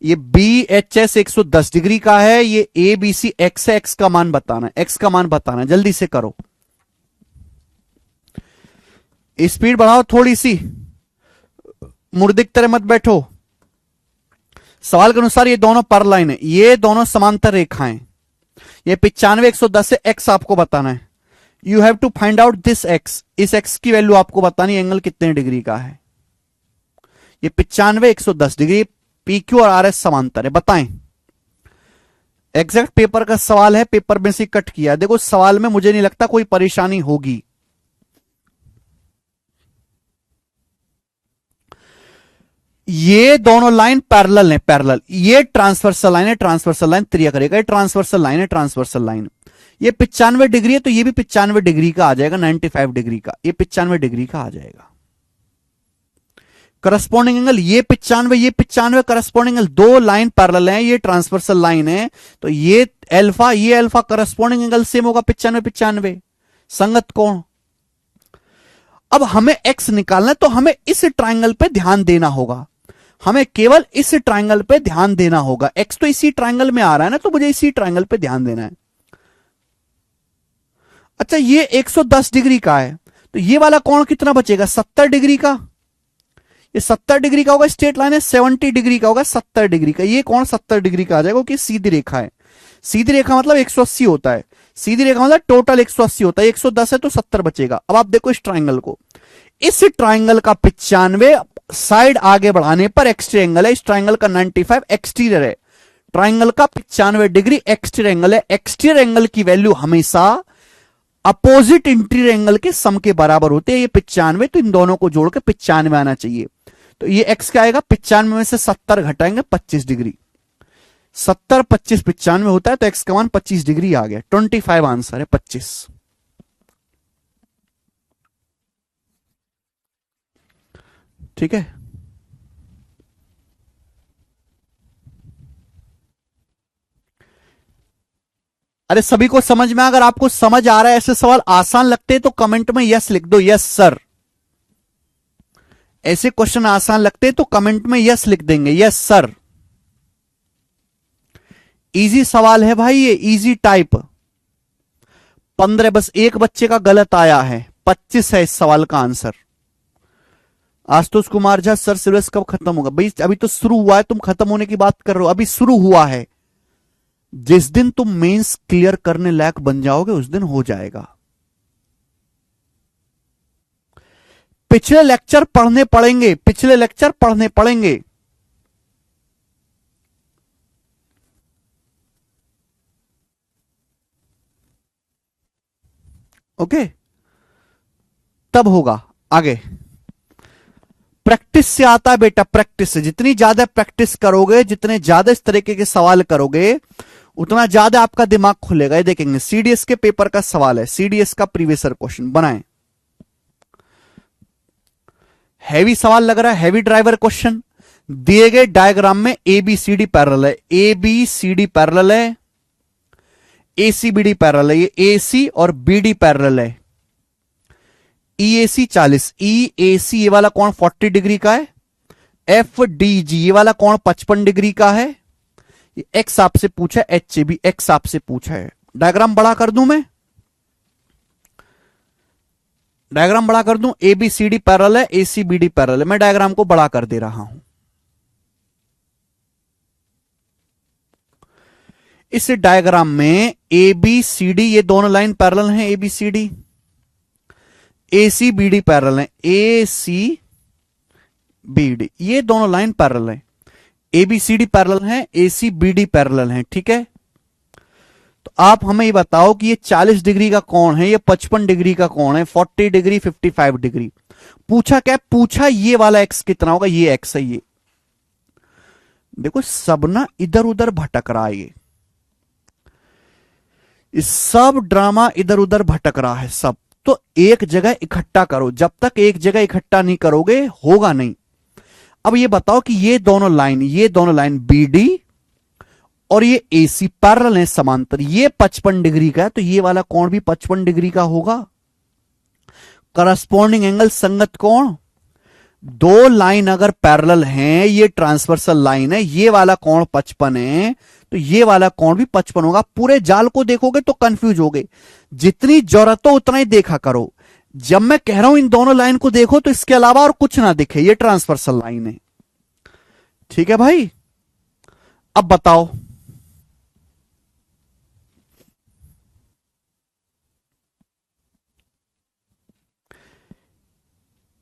ये बी एच एस 110 डिग्री का है, ये ए बी सी एक्स है। एक्स का मान बताना है, एक्स का मान बताना है, जल्दी से करो। स्पीड बढ़ाओ थोड़ी सी, मुर्दिक तरह मत बैठो। सवाल के अनुसार ये दोनों पैरेलल लाइन है, ये दोनों समांतर रेखाएं। ये 95 110 से एक्स आपको बताना है। You have to find out this X, इस एक्स की वैल्यू आपको बतानी, एंगल कितने डिग्री का है। ये 95 110 डिग्री, पी क्यू और आर एस समांतर है, बताएं। एग्जैक्ट पेपर का सवाल है, पेपर में से कट किया। देखो सवाल में मुझे नहीं लगता कोई परेशानी होगी। ये दोनों लाइन पैरेलल है, पैरेलल। ये ट्रांसवर्सल लाइन है, ट्रांसवर्सल लाइन त्रियक रेखा, ट्रांसवर्सल लाइन है, ट्रांसवर्सल लाइन। ये 95 डिग्री है तो ये भी 95 डिग्री का आ जाएगा, 95 डिग्री का, ये 95 डिग्री का आ जाएगा। करस्पॉन्डिंग एंगल ये 95, ये 95, करस्पॉन्डिंग एंगल, दो लाइन पैरेलल है, ये ट्रांसवर्सल लाइन है, तो ये अल्फा, ये अल्फा, करस्पॉन्डिंग एंगल सेम होगा 95 95, संगत कोण। अब हमें एक्स निकालना है तो हमें इस ट्राइंगल पे ध्यान देना होगा, हमें केवल इस ट्राइंगल पे ध्यान देना होगा। एक्स तो इसी ट्राइंगल में आ रहा है ना, तो मुझे इसी ट्राइंगल पे ध्यान देना है। अच्छा ये 110 डिग्री का है, तो ये वाला कोण कितना बचेगा? 70 डिग्री का। ये 70 डिग्री का होगा, स्ट्रेट लाइन है, 70 डिग्री का होगा, 70 डिग्री का। ये कोण 70 डिग्री का आ जाएगा क्योंकि सीधी रेखा है। सीधी रेखा मतलब 180 होता है, सीधी रेखा मतलब टोटल 180 होता है। 110 है तो 70 बचेगा। अब आप देखो इस ट्राइंगल को, इस ट्राइंगल का 95 साइड आगे बढ़ाने पर एक्सटीरियर एंगल है, इस ट्राइंगल का 95 एक्सटीरियर है। ट्राइंगल का 95 डिग्री एक्सटीरियर एंगल है। एक्सटीरियर एंगल की वैल्यू हमेशा अपोजिट इंटीरियर एंगल के सम के बराबर होते हैं। ये 95, तो इन दोनों को जोड़ के 95 आना चाहिए। तो ये एक्स क्या आएगा? 95 में से 70 घटाएंगे 25 डिग्री, 70 25 95 होता है, तो एक्स का मान 25 डिग्री आ गया। 25 आंसर है, 25। ठीक है। अरे सभी को समझ में, अगर आपको समझ आ रहा है, ऐसे सवाल आसान लगते हैं तो कमेंट में यस लिख दो, यस सर। ऐसे क्वेश्चन आसान लगते हैं तो कमेंट में यस लिख देंगे, यस सर। इजी सवाल है भाई, ये इजी टाइप। 15, बस एक बच्चे का गलत आया है, 25 है इस सवाल का answer. Ashutosh Kumar Jha, sir syllabus कब खत्म होगा? भाई अभी तो शुरू हुआ है, तुम खत्म होने की बात कर रहे हो, अभी शुरू हुआ है। जिस दिन तुम मेंस क्लियर करने लायक बन जाओगे उस दिन हो जाएगा। पिछले लेक्चर पढ़ने पड़ेंगे, पिछले लेक्चर पढ़ने पड़ेंगे। ओके, तब होगा आगे। प्रैक्टिस से आता है बेटा, प्रैक्टिस से। जितनी ज्यादा प्रैक्टिस करोगे, जितने ज्यादा इस तरीके के सवाल करोगे, उतना ज्यादा आपका दिमाग खुलेगा। ये देखेंगे, सीडीएस के पेपर का सवाल है, सीडीएस का प्रीवियस ईयर क्वेश्चन बनाएं। हैवी सवाल लग रहा है, हैवी ड्राइवर क्वेश्चन। दिए गए डायग्राम में एबीसीडी पैरेलल है, एबीसीडी पैरेलल है, एसीबीडी पैरेलल है, ये एसी और बीडी पैरेलल है। ईएसी 40, ईएसी ये वाला कोण 40 डिग्री का है। एफडीजी ये वाला कोण 55 डिग्री का है। ये एक्स आपसे पूछा है, एच भी एक्स आपसे पूछा है। डायग्राम बड़ा कर दूं मैं, डायग्राम बड़ा कर दूं। एबीसीडी पैरेलल है, एसीबीडी पैरेलल है, मैं डायग्राम को बड़ा कर दे रहा हूं। इस डायग्राम में एबीसीडी ये दोनों लाइन पैरेलल हैं, एबीसीडी। एसीबीडी पैरेलल है, एसीबीडी ये दोनों लाइन पैरेलल है। एबीसीडी पैरेलल है, एसीबीडी पैरेलल है, ठीक है। तो आप हमें ये बताओ कि ये 40 डिग्री का कोण है, ये 55 डिग्री का कोण है, 40 डिग्री 55 डिग्री। पूछा क्या? पूछा ये वाला एक्स कितना होगा, ये एक्स है। ये देखो सब ना इधर उधर भटक रहा है, ये सब ड्रामा इधर उधर भटक रहा है सब। तो एक जगह इकट्ठा करो, जब तक एक जगह इकट्ठा नहीं करोगे होगा नहीं। अब ये बताओ कि ये दोनों लाइन बीडी और ये एसी पैरेलल है, समांतर। ये 55 डिग्री का है, तो ये वाला कोण भी 55 डिग्री का होगा। करस्पॉन्डिंग एंगल संगत कोण। दो लाइन अगर पैरेलल हैं, ये ट्रांसवर्सल लाइन है, ये वाला कोण 55 है, तो ये वाला कोण भी 55 होगा। पूरे जाल को देखोगे तो कंफ्यूज होगे। जितनी जरूरत हो उतना ही देखा करो। जब मैं कह रहा हूं इन दोनों लाइन को देखो तो इसके अलावा और कुछ ना दिखे, ये ट्रांसवर्सल लाइन है, ठीक है भाई। अब बताओ,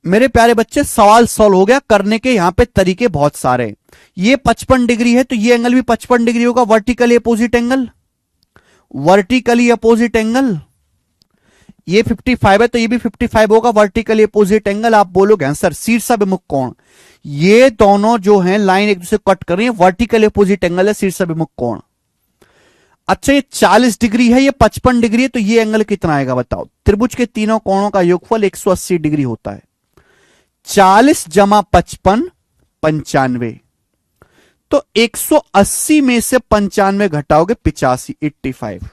मेरे प्यारे बच्चे सवाल सॉल्व हो गया। करने के यहां पे तरीके बहुत सारे। ये 55 डिग्री है तो ये एंगल भी 55 डिग्री होगा, vertically opposite angle, vertically opposite angle. ये 55 है तो ये भी 55 होगा, वर्टिकली अपोजिट एंगल। आप बोलोगे आंसर शीर्षाभिमुख कोण। ये दोनों जो हैं लाइन एक दूसरे कट कर रही है, वर्टिकली अपोजिट एंगल है, शीर्षाभिमुख कोण। अच्छा ये 40 डिग्री है, ये 55 डिग्री है, तो ये एंगल कितना आएगा बताओ। त्रिभुज के तीनों कोणों का योगफल 180 डिग्री होता है। 40 जमा 55 95, तो 180 में से 95 घटाओगे 85, 85।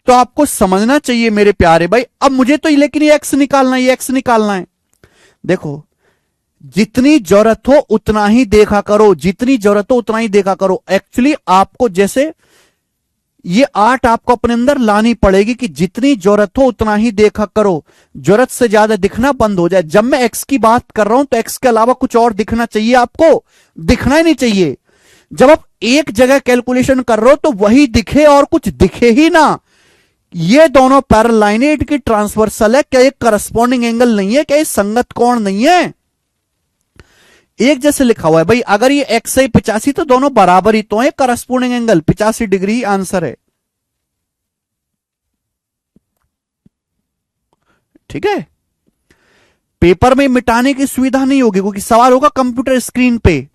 तो आपको समझना चाहिए मेरे प्यारे भाई। अब मुझे तो लेकिन ये एक्स निकालना है, ये एक्स निकालना है। देखो जितनी जरूरत हो उतना ही देखा करो, जितनी जरूरत हो उतना ही देखा करो। एक्चुअली आपको जैसे ये आर्ट आपको अपने अंदर लानी पड़ेगी कि जितनी जरूरत हो उतना ही देखा करो, जरूरत से ज्यादा दिखना बंद हो जाए। जब मैं एक्स की बात कर रहा हूं तो एक्स के अलावा कुछ और दिखना चाहिए, आपको दिखना ही नहीं चाहिए। जब आप एक जगह कैलकुलेशन कर रहे हो तो वही दिखे और कुछ दिखे ही ना। ये दोनों पैरेलल लाइनें इनकी ट्रांसवर्सल है, क्या ये करस्पॉन्डिंग एंगल नहीं है, क्या ये संगत कोण नहीं है? एक जैसे लिखा हुआ है भाई। अगर ये एक्स है 85 तो दोनों बराबर ही तो है, करस्पॉन्डिंग एंगल 85 डिग्री आंसर है, ठीक है। पेपर में मिटाने की सुविधा नहीं होगी क्योंकि सवाल होगा कंप्यूटर स्क्रीन पे,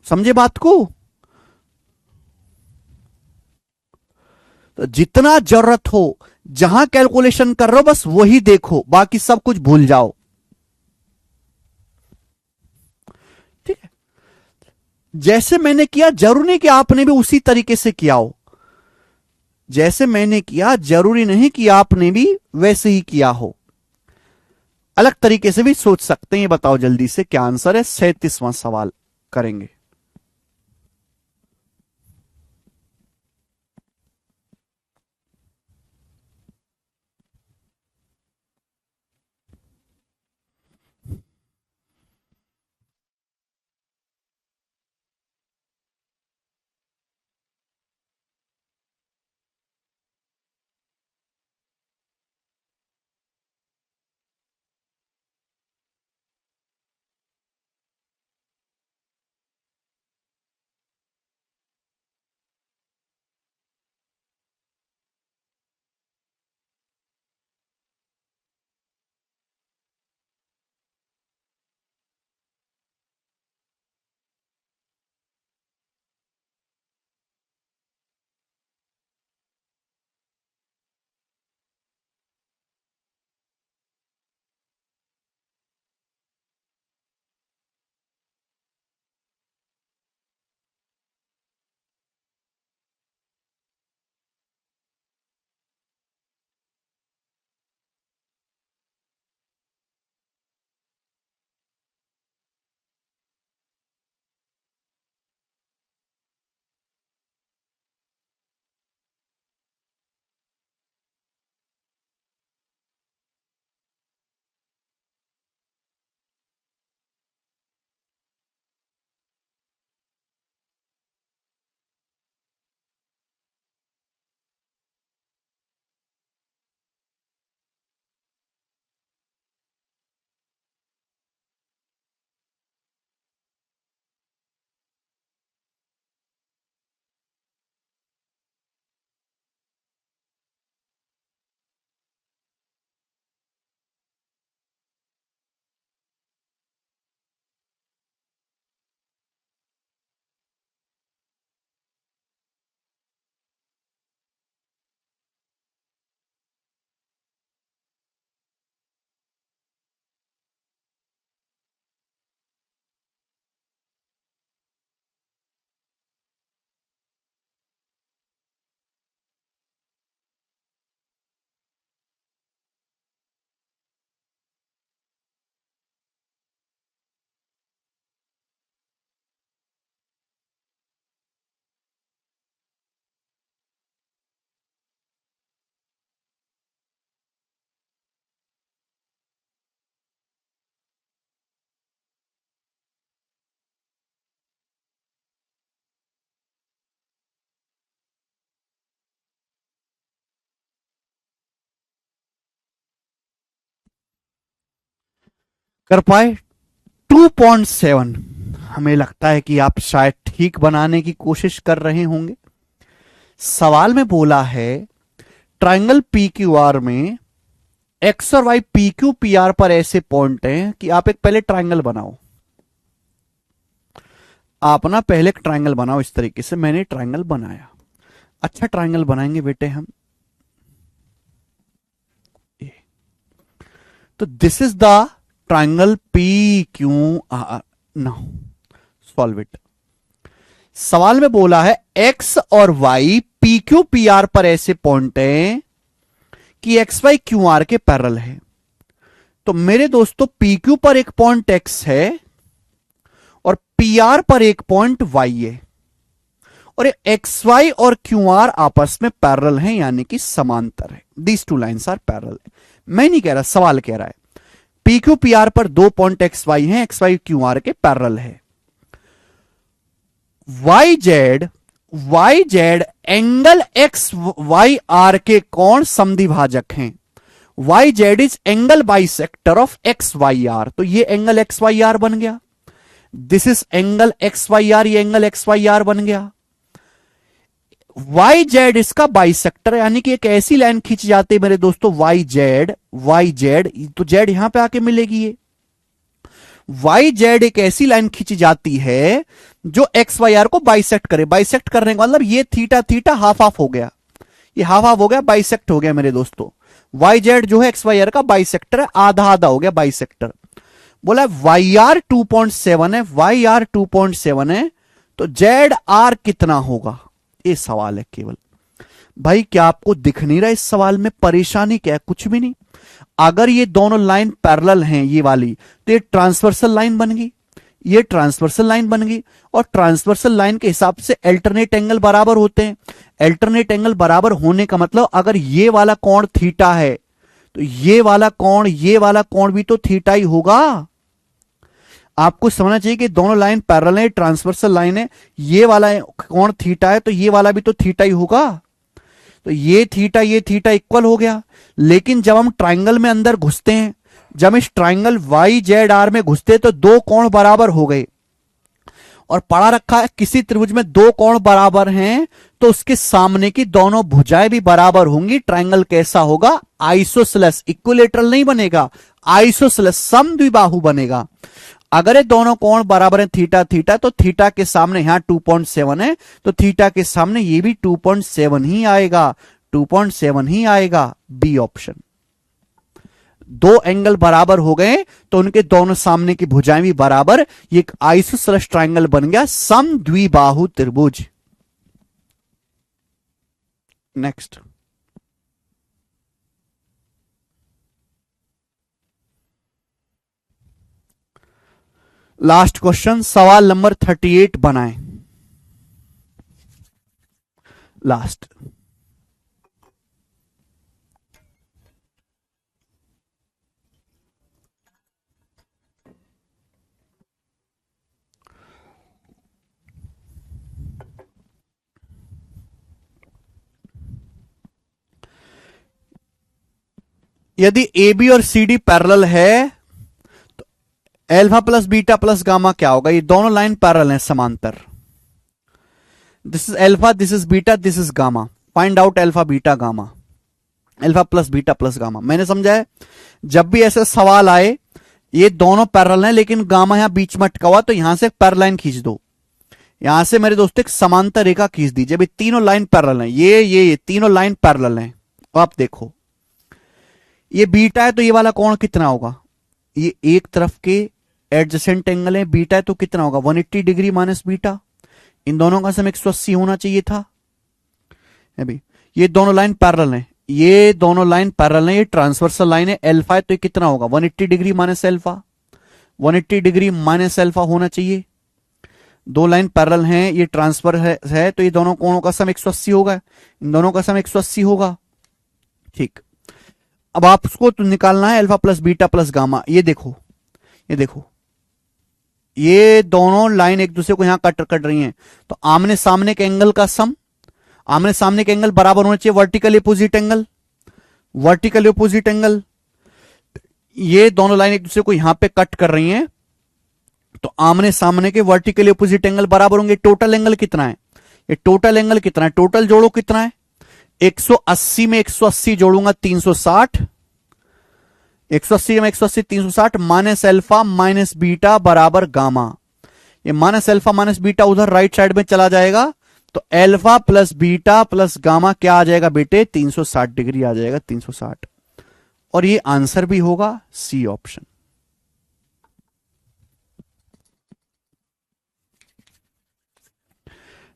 समझे बात को। तो जितना जरूरत हो, जहां कैलकुलेशन कर रहे हो बस वही देखो, बाकी सब कुछ भूल जाओ। ठीक है, जैसे मैंने किया जरूरी नहीं कि आपने भी उसी तरीके से किया हो। जैसे मैंने किया जरूरी नहीं कि आपने भी वैसे ही किया हो, अलग तरीके से भी सोच सकते हैं। ये बताओ जल्दी से क्या आंसर है। 37वां सवाल करेंगे। कर पाए 2.7। हमें लगता है कि आप शायद ठीक बनाने की कोशिश कर रहे होंगे। सवाल में बोला है ट्राइंगल पी क्यू आर में एक्स और Y P Q P R पर ऐसे पॉइंट हैं कि आप एक पहले ट्राइंगल बनाओ। आप ना पहले एक ट्राइंगल बनाओ इस तरीके से। मैंने ट्राइंगल बनाया, अच्छा ट्राइंगल बनाएंगे बेटे हम। तो this is the triangle P Q R. Now solve it. सवाल में बोला है एक्स और Y P Q P R पर ऐसे पॉइंट हैं कि एक्स वाई क्यू आर के पैरेलल है। तो मेरे दोस्तों पी क्यू पर एक पॉइंट एक्स है और पी आर पर एक पॉइंट वाई है, और एक्स वाई और क्यू आर आपस में पैरेलल हैं, यानी कि समांतर है। These two lines are parallel. मैं नहीं कह रहा, सवाल कह रहा है पी क्यू पी आर पर दो पॉइंट एक्स वाई हैं, एक्स वाई क्यू आर के पैरेलल है। Y Z angle X Y R के कोण समद्विभाजक हैं। Y Z is angle bisector of X Y R. तो ये एंगल एक्स वाई आर बन गया। This is angle X Y R, ये एंगल एक्स वाई आर बन गया। वाई जेड इसका बाइसेक्टर, यानी कि एक ऐसी लाइन खींची जाती है मेरे दोस्तों वाई जेड, तो जेड यहां पे आके मिलेगी। ये वाई जेड एक ऐसी लाइन खींची जाती है जो एक्स वाई आर को बाइसेक्ट करे। बाइसेक्ट करने का मतलब ये थीटा थीटा हाफ हाफ हो गया, ये हाफ हाफ हो गया, बाइसेक्ट हो गया मेरे दोस्तों। वाई जेड जो है एक्स वाई आर का बाइसेक्टर है, आधा आधा हो गया बाइसेक्टर। बोला वाई आर 2.7 है, वाई आर 2.7 है, तो जेड आर कितना होगा, ये सवाल है केवल। भाई क्या आपको दिख नहीं रहा इस सवाल में परेशानी क्या है? कुछ भी नहीं। अगर ये दोनों लाइन पैरेलल हैं ये वाली, तो ये ट्रांसवर्सल लाइन बन गई, ये ट्रांसवर्सल लाइन बन गई, और ट्रांसवर्सल लाइन के हिसाब से अल्टरनेट एंगल बराबर होते हैं। अल्टरनेट एंगल बराबर होने का मतलब अगर ये वाला कोण थीटा है तो ये वाला कोण भी तो थीटा ही होगा। आपको समझना चाहिए कि दोनों लाइन पैरेलल है, ट्रांसवर्सल लाइन है, ये वाला कोण थीटा है तो ये वाला भी तो थीटा ही होगा। तो ये थीटा इक्वल हो गया। लेकिन जब हम ट्राइंगल में अंदर घुसते हैं, जब इस ट्राइंगल वाई जेड आर में घुसते तो दो कोण बराबर हो गए, और पढ़ा रखा है किसी त्रिभुज में दो कोण बराबर हैं तो उसके सामने की दोनों भुजाएं भी बराबर होंगी। ट्राइंगल कैसा होगा? आइसोसेलेस, इक्विलेटरल नहीं बनेगा, आइसोसेलेस समद्विबाहु बनेगा। अगर ये दोनों कोण बराबर है थीटा थीटा, तो थीटा के सामने यहां 2.7 है तो थीटा के सामने ये भी 2.7 ही आएगा, 2.7 ही आएगा, बी ऑप्शन। दो एंगल बराबर हो गए तो उनके दोनों सामने की भुजाएं भी बराबर, ये एक आइसोसेलेस ट्राइंगल बन गया, समद्विबाहु त्रिभुज। नेक्स्ट, लास्ट क्वेश्चन, सवाल नंबर 38 बनाएं। लास्ट, यदि ए बी और सी डी पैरेलल है तो alpha plus beta plus gamma क्या होगा? ये दोनों लाइन पैरेलल हैं, समांतर। This is alpha, this is beta, this is gamma. Find out alpha beta gamma, alpha plus beta plus gamma. मैंने समझा है जब भी ऐसे सवाल आए, ये दोनों पैरेलल हैं लेकिन गामा यहां बीच में अटका हुआ, तो यहां से एक पैरेलल खींच दो, यहां से मेरे दोस्तों एक समांतर रेखा खींच दीजिए। भाई तीनों लाइन पैरेलल हैं, ये तीनों लाइन पैरेलल हैं। तो आप देखो ये बीटा है तो ये वाला कोण कितना होगा? ये एक तरफ के एडजेसेंट एंगल है, बीटा है तो कितना होगा? 180 डिग्री माइनस बीटा। इन दोनों का सम 180 होना चाहिए था। अभी ये दोनों लाइन पैरेलल हैं, ये दोनों लाइन पैरेलल हैं, ये ट्रांसवर्सल लाइन है, एल्फा है तो ये कितना होगा? 180 degree minus alpha, 180 degree minus alpha होना चाहिए। दो लाइन पैरेलल हैं, ये ट्रांसफर है तो ये दोनों कोणों का सम 180 होगा, इन दोनों का सम 180 होगा। ठीक, अब आपको तो निकालना है alpha plus beta plus gamma. ये देखो, ये देखो, ये दोनों लाइन एक दूसरे को यहां कट कर रही हैं, तो आमने सामने के एंगल का सम, आमने सामने के एंगल बराबर होना चाहिए, vertical opposite angle, vertical opposite angle. ये दोनों लाइन एक दूसरे को यहां पे कट कर रही हैं, तो आमने सामने के वर्टिकल अपोजिट एंगल बराबर होंगे। टोटल एंगल कितना है? ये टोटल एंगल कितना है? टोटल जोड़ो कितना है? 180 में 180 जोड़ूंगा 360, 180 में 180 360, माइनस अल्फा माइनस बीटा बराबर गामा। ये माइनस अल्फा माइनस बीटा उधर राइट साइड में चला जाएगा, तो alpha plus beta plus gamma क्या आ जाएगा बेटे? 360 डिग्री आ जाएगा, 360। और ये आंसर भी होगा C option.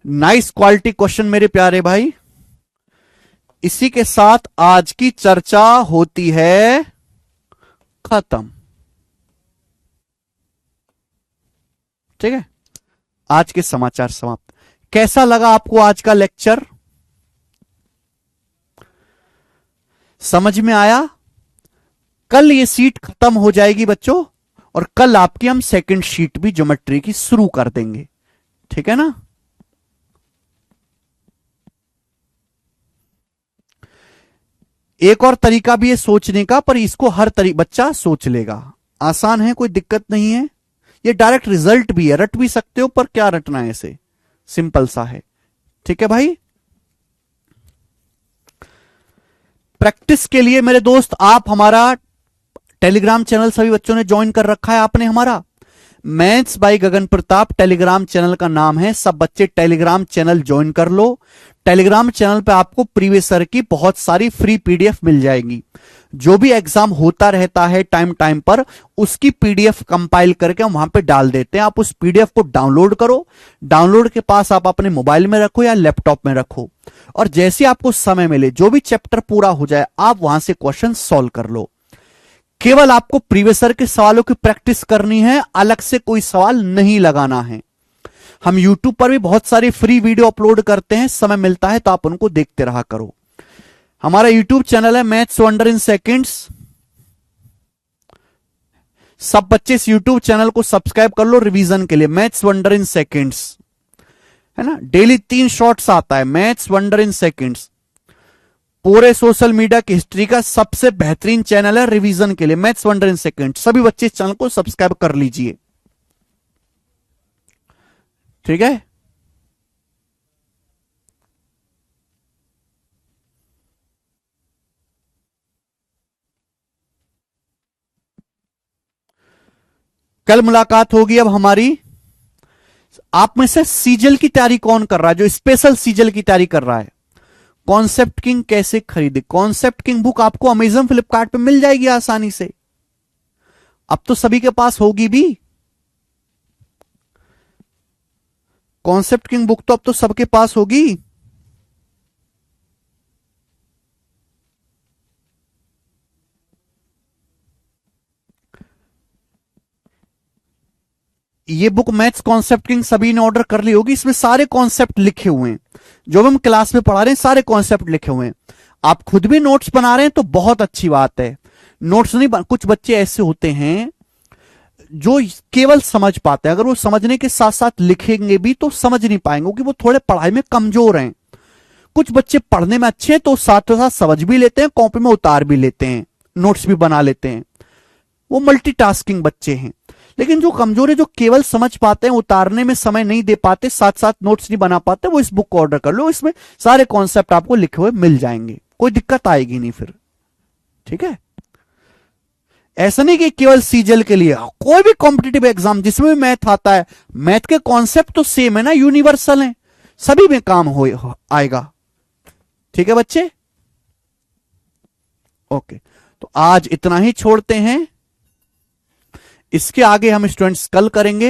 Nice quality question मेरे प्यारे भाई। इसी के साथ आज की चर्चा होती है खत्म। ठीक है, आज के समाचार समाप्त। कैसा लगा आपको आज का लेक्चर? समझ में आया? कल ये सीट खत्म हो जाएगी बच्चों, और कल आपकी हम सेकंड शीट भी ज्योमेट्री की शुरू कर देंगे। ठीक है ना? एक और तरीका भी है सोचने का, पर इसको हर बच्चा सोच लेगा। आसान है, कोई दिक्कत नहीं है। ये डायरेक्ट रिजल्ट भी है, रट भी सकते हो, पर क्या रटना है, इसे सिंपल सा है। ठीक है भाई? प्रैक्टिस के लिए मेरे दोस्त आप हमारा टेलीग्राम चैनल सभी बच्चों ने ज्वाइन कर रखा है आपने हमारा। Maths by Gagan Pratap Telegram channel का नाम है। सब बच्चे टेलीग्राम चैनल ज्वाइन कर लो। टेलीग्राम चैनल पे आपको प्रीवियस ईयर की बहुत सारी फ्री पीडीएफ मिल जाएगी। जो भी एग्जाम होता रहता है टाइम टाइम पर, उसकी पीडीएफ कंपाइल करके हम वहां पे डाल देते हैं। आप उस पीडीएफ को डाउनलोड करो। डाउनलोड के पास आप अपने मोबाइल में रखो या लैपटॉप में रखो, और जैसे आपको समय मिले, जो भी चैप्टर पूरा हो जाए, आप वहां से क्वेश्चन सॉल्व कर लो। केवल आपको प्रीवियस ईयर के सवालों की प्रैक्टिस करनी है, अलग से कोई सवाल नहीं लगाना है। हम YouTube पर भी बहुत सारी फ्री वीडियो अपलोड करते हैं, समय मिलता है तो आप उनको देखते रहा करो। हमारा YouTube चैनल है मैथ्स वंडर इन सेकंड्स। सब बच्चे इस YouTube चैनल को सब्सक्राइब कर लो रिवीजन के लिए, मैथ्स वंडर इन सेकंड्स, है ना। डेली 3 शॉर्ट्स आता है, मैथ्स वंडर इन सेकंड्स। पूरे सोशल मीडिया की हिस्ट्री का सबसे बेहतरीन चैनल है रिवीजन के लिए, मैथ्स वंडर इन सेकंड्स। सभी बच्चे इस चैनल को सब्सक्राइब कर लीजिए, ठीक है। कल मुलाकात होगी अब हमारी। आप में से सीजल की तैयारी कौन कर रहा है, जो स्पेशल सीजल की तैयारी कर रहा है? कॉन्सेप्ट किंग कैसे खरीदे? कॉन्सेप्ट किंग बुक आपको अमेजन फ्लिपकार्ट पे मिल जाएगी आसानी से। अब तो सभी के पास होगी भी। कॉन्सेप्ट किंग बुक तो अब तो सबके पास होगी। ये बुक मैथ्स कॉन्सेप्ट किंग सभी ने ऑर्डर कर ली होगी। इसमें सारे कॉन्सेप्ट लिखे हुए हैं, जो हम क्लास में पढ़ा रहे हैं, सारे कॉन्सेप्ट लिखे हुए हैं। आप खुद भी नोट्स बना रहे हैं तो बहुत अच्छी बात है। नोट्स नहीं कुछ बच्चे ऐसे होते हैं जो केवल समझ पाते हैं, अगर वो समझने के साथ साथ लिखेंगे भी तो समझ नहीं पाएंगे, क्योंकि वो थोड़े पढ़ाई में कमजोर हैं। कुछ बच्चे पढ़ने में अच्छे हैं तो साथों साथ समझ भी लेते हैं, कॉपी में उतार भी लेते हैं, नोट्स भी बना लेते हैं। वो मल्टीटास्किंग बच्चे हैं। लेकिन जो कमजोर है, जो केवल समझ पाते हैं, उतारने में समय नहीं दे पाते, साथ साथ नोट्स नहीं बना पाते, वो इस बुक को ऑर्डर कर लो। इसमें सारे कॉन्सेप्ट आपको लिखे हुए मिल जाएंगे, कोई दिक्कत आएगी नहीं फिर, ठीक है। ऐसा नहीं कि केवल सीजल के लिए, कोई भी कॉम्पिटिटिव एग्जाम जिसमें भी मैथ आता है, मैथ के कॉन्सेप्ट तो सेम है ना, यूनिवर्सल है, सभी में काम हो आएगा, ठीक है बच्चे। ओके, तो आज इतना ही छोड़ते हैं। इसके आगे हम स्टूडेंट्स कल करेंगे।